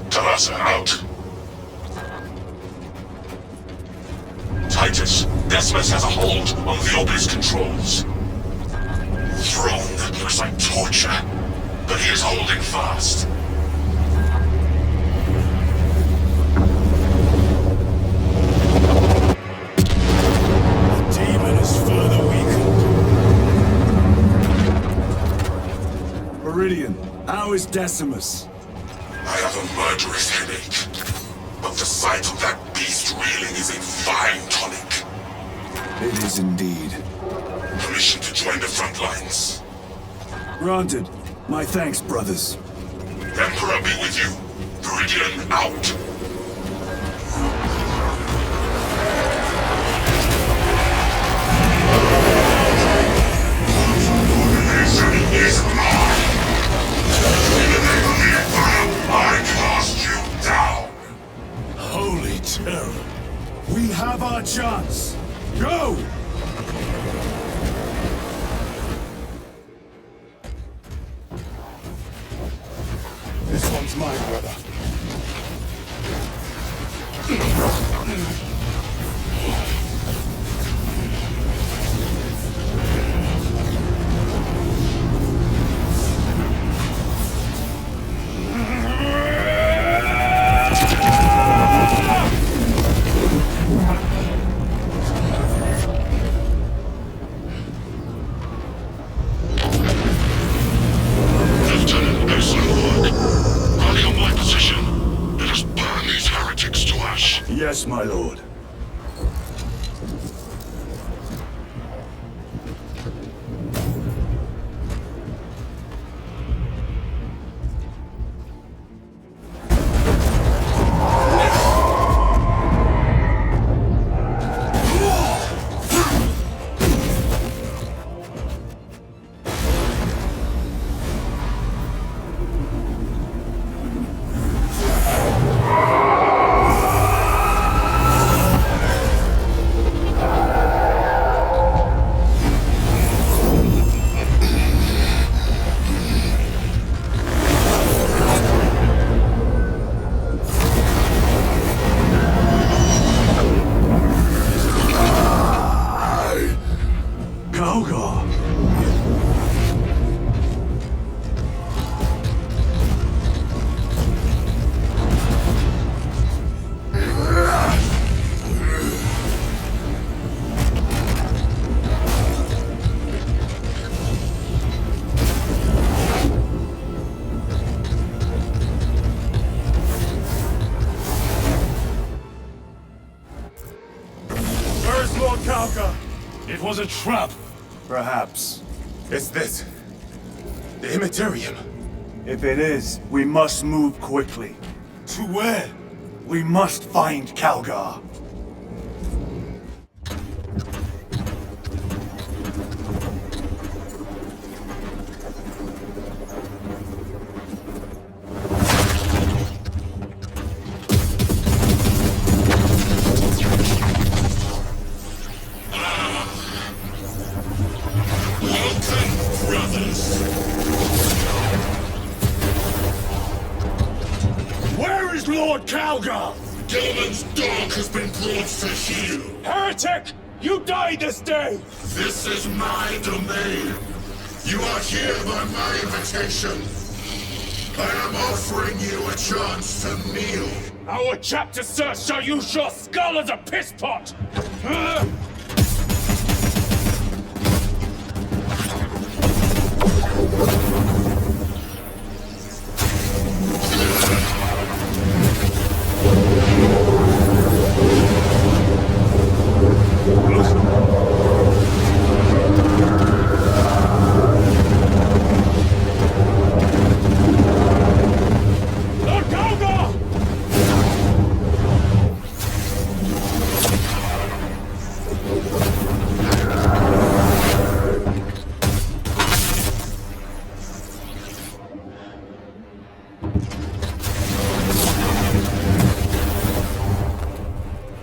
Speaker 3: Talassa out. Titus, Decimus has a hold on the obelisk controls. Throne looks like torture, but he is holding fast.
Speaker 2: The demon is further weakened. Viridian, how is Decimus?
Speaker 3: I have a murderous headache, but the sight of that beast reeling is a fine tonic.
Speaker 2: It is indeed.
Speaker 3: Permission to join the front lines.
Speaker 2: Granted. My thanks, brothers.
Speaker 3: Emperor be with you. Viridian out. Is mine. In the name of the Empire, I cast you down.
Speaker 2: Holy terror. We have our chance. Go!
Speaker 3: This one's mine, brother.
Speaker 2: my lord.
Speaker 7: It was a trap.
Speaker 2: Perhaps.
Speaker 7: Is this the Immaterium?
Speaker 2: If it is, we must move quickly.
Speaker 7: To where?
Speaker 2: We must find Calgar.
Speaker 7: Where is Lord Calgar?
Speaker 11: Gilman's dog has been brought to heel.
Speaker 7: Heretic! You die this day!
Speaker 11: This is my domain. You are here by my invitation. I am offering you a chance to kneel.
Speaker 7: Our chapter, sir, shall use your skull as a piss pot!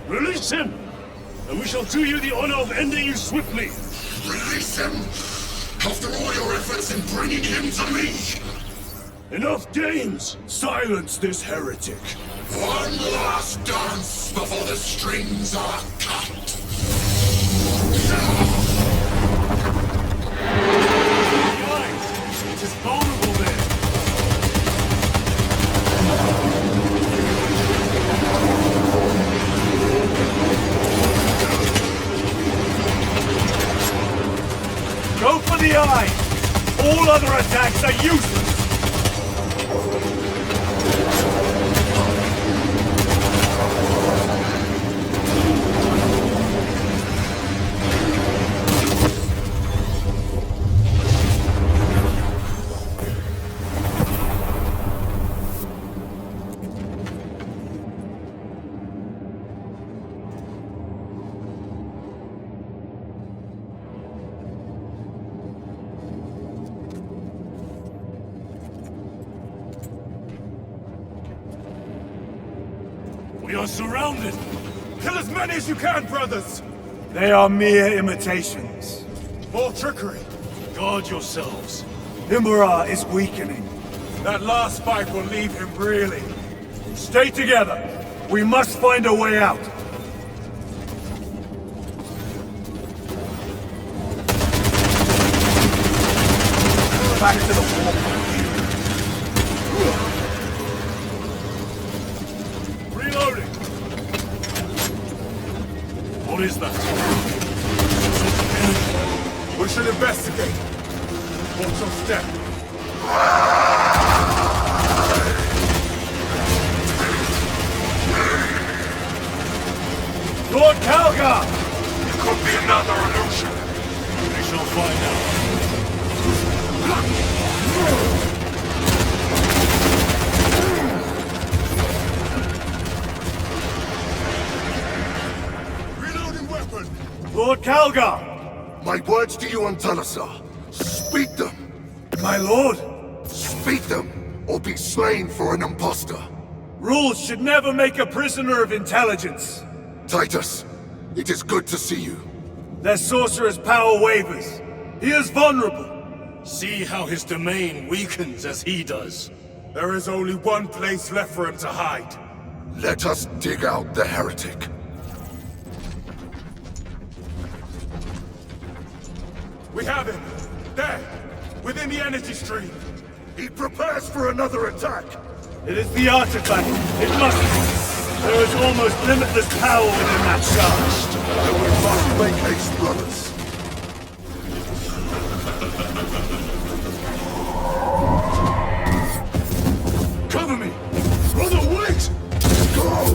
Speaker 7: Release him, and we shall do you the honor of ending you swiftly.
Speaker 11: Release him? After all your efforts in bringing him to me?
Speaker 7: Enough games!
Speaker 2: Silence this heretic.
Speaker 11: One last dance before the strings are cut.
Speaker 7: It is vulnerable there.
Speaker 2: Go for the eye! All other attacks are useless!
Speaker 7: We are surrounded! Kill as many as you can, brothers!
Speaker 2: They are mere imitations.
Speaker 7: More trickery! Guard yourselves.
Speaker 2: NOBARA is weakening.
Speaker 7: That last fight will leave him reeling.
Speaker 2: Stay together. We must find a way out. Back to the wall.
Speaker 7: Reloading! What is that? We should investigate. Watch your step.
Speaker 2: Calgar!
Speaker 3: My words to you on Talasar. Speak them!
Speaker 2: My lord!
Speaker 3: Speak them, or be slain for an impostor!
Speaker 2: Rules should never make a prisoner of intelligence!
Speaker 3: Titus, it is good to see you.
Speaker 2: Their sorcerer's power wavers. He is vulnerable.
Speaker 14: See how his domain weakens as he does.
Speaker 2: There is only one place left for him to hide.
Speaker 3: Let us dig out the heretic.
Speaker 2: We have him! There! Within the energy stream!
Speaker 3: He prepares for another attack!
Speaker 2: It is the artifact! It must be! There is almost limitless power within that charge!
Speaker 3: Then we must make haste, brothers!
Speaker 2: Cover me! Brother, wait!
Speaker 3: Go!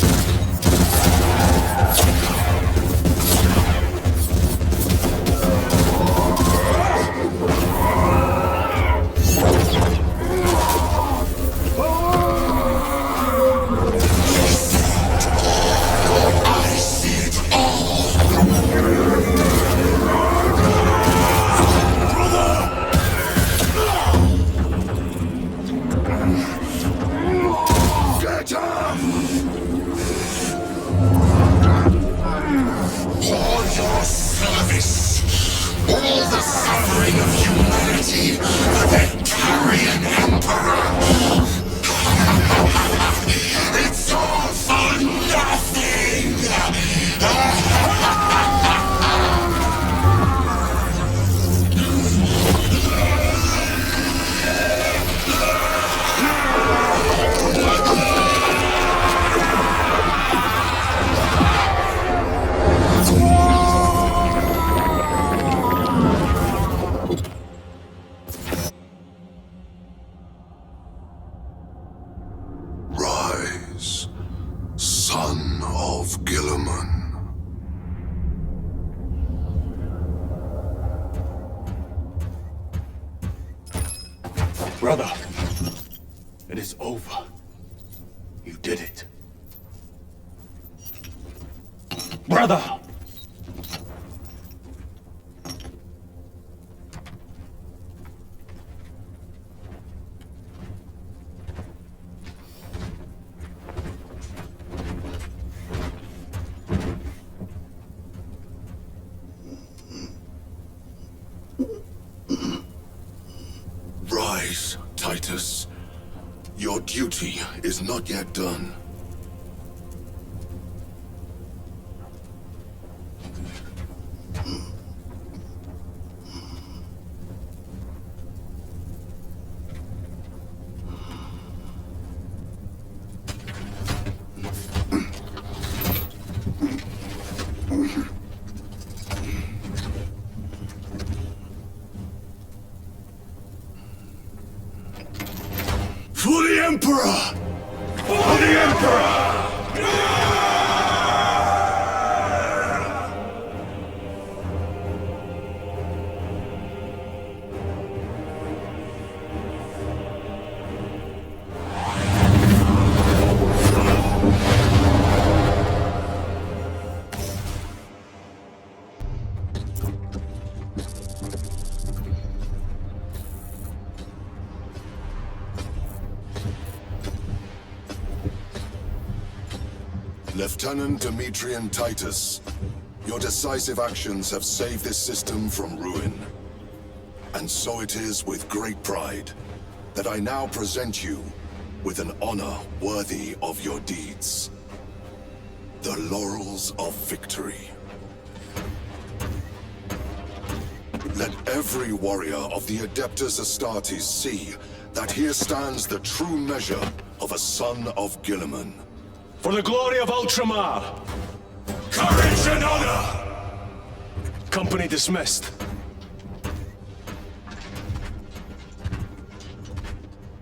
Speaker 14: Brother, it is over. You did it. Brother!
Speaker 3: Rise, Titus. Your duty is not yet done.
Speaker 2: For the Emperor! For the Emperor!
Speaker 3: Lieutenant Demetrian Titus, your decisive actions have saved this system from ruin. And so it is with great pride that I now present you with an honor worthy of your deeds. The Laurels of Victory. Let every warrior of the Adeptus Astartes see that here stands the true measure of a son of Guilliman.
Speaker 5: For the glory of Ultramar!
Speaker 2: Courage and honor!
Speaker 5: Company dismissed.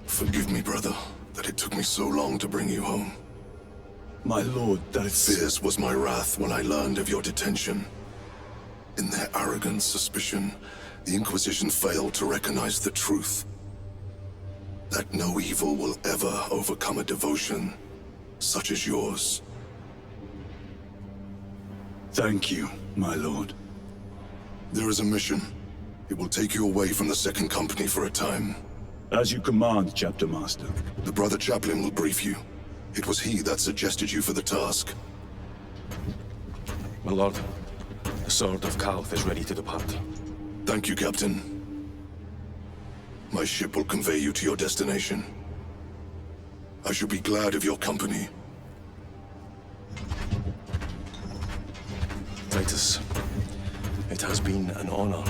Speaker 3: Forgive me, brother, that it took me so long to bring you home.
Speaker 2: My lord,
Speaker 3: Fierce was my wrath when I learned of your detention. In their arrogant suspicion, the Inquisition failed to recognize the truth. That no evil will ever overcome a devotion such as yours.
Speaker 2: Thank you, my lord.
Speaker 3: There is a mission. It will take you away from the Second Company for a time.
Speaker 2: As you command, Chapter Master.
Speaker 3: The Brother Chaplain will brief you. It was he that suggested you for the task.
Speaker 5: My lord, the Sword of Kalth is ready to depart.
Speaker 3: Thank you, Captain. My ship will convey you to your destination. I shall be glad of your company.
Speaker 5: Titus, it has been an honor.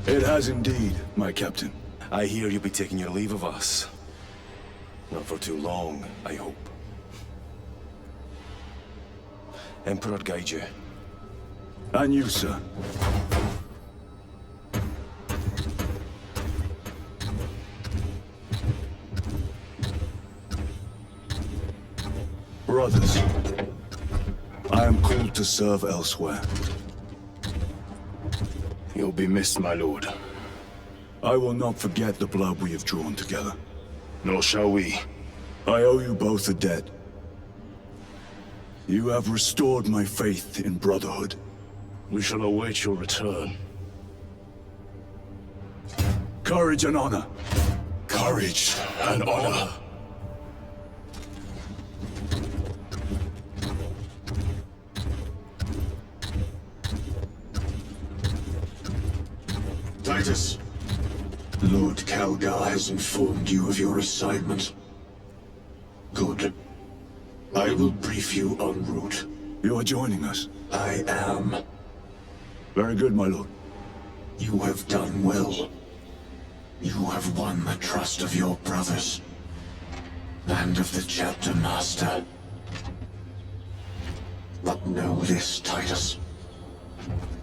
Speaker 2: It has indeed, my captain.
Speaker 5: I hear you'll be taking your leave of us. Not for too long, I hope. Emperor guide you.
Speaker 2: And you, sir. Brothers, I am called to serve elsewhere.
Speaker 9: You'll be missed, my lord.
Speaker 2: I will not forget the blood we have drawn together.
Speaker 9: Nor shall we.
Speaker 2: I owe you both a debt. You have restored my faith in brotherhood.
Speaker 14: We shall await your return.
Speaker 2: Courage and honor.
Speaker 9: Courage and honor.
Speaker 4: Titus, Lord Calgar has informed you of your assignment. Good. I will brief you en route.
Speaker 2: You are joining us?
Speaker 4: I am.
Speaker 2: Very good, my lord.
Speaker 4: You have done well. You have won the trust of your brothers. And of the Chapter Master. But know this, Titus.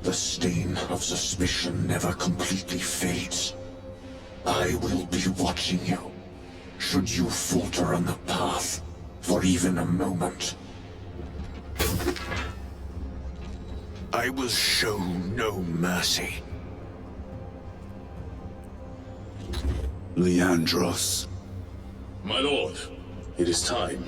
Speaker 4: The stain of suspicion never completely fades. I will be watching you, should you falter on the path for even a moment. I will show no mercy.
Speaker 2: Leandros.
Speaker 14: My lord, it is time.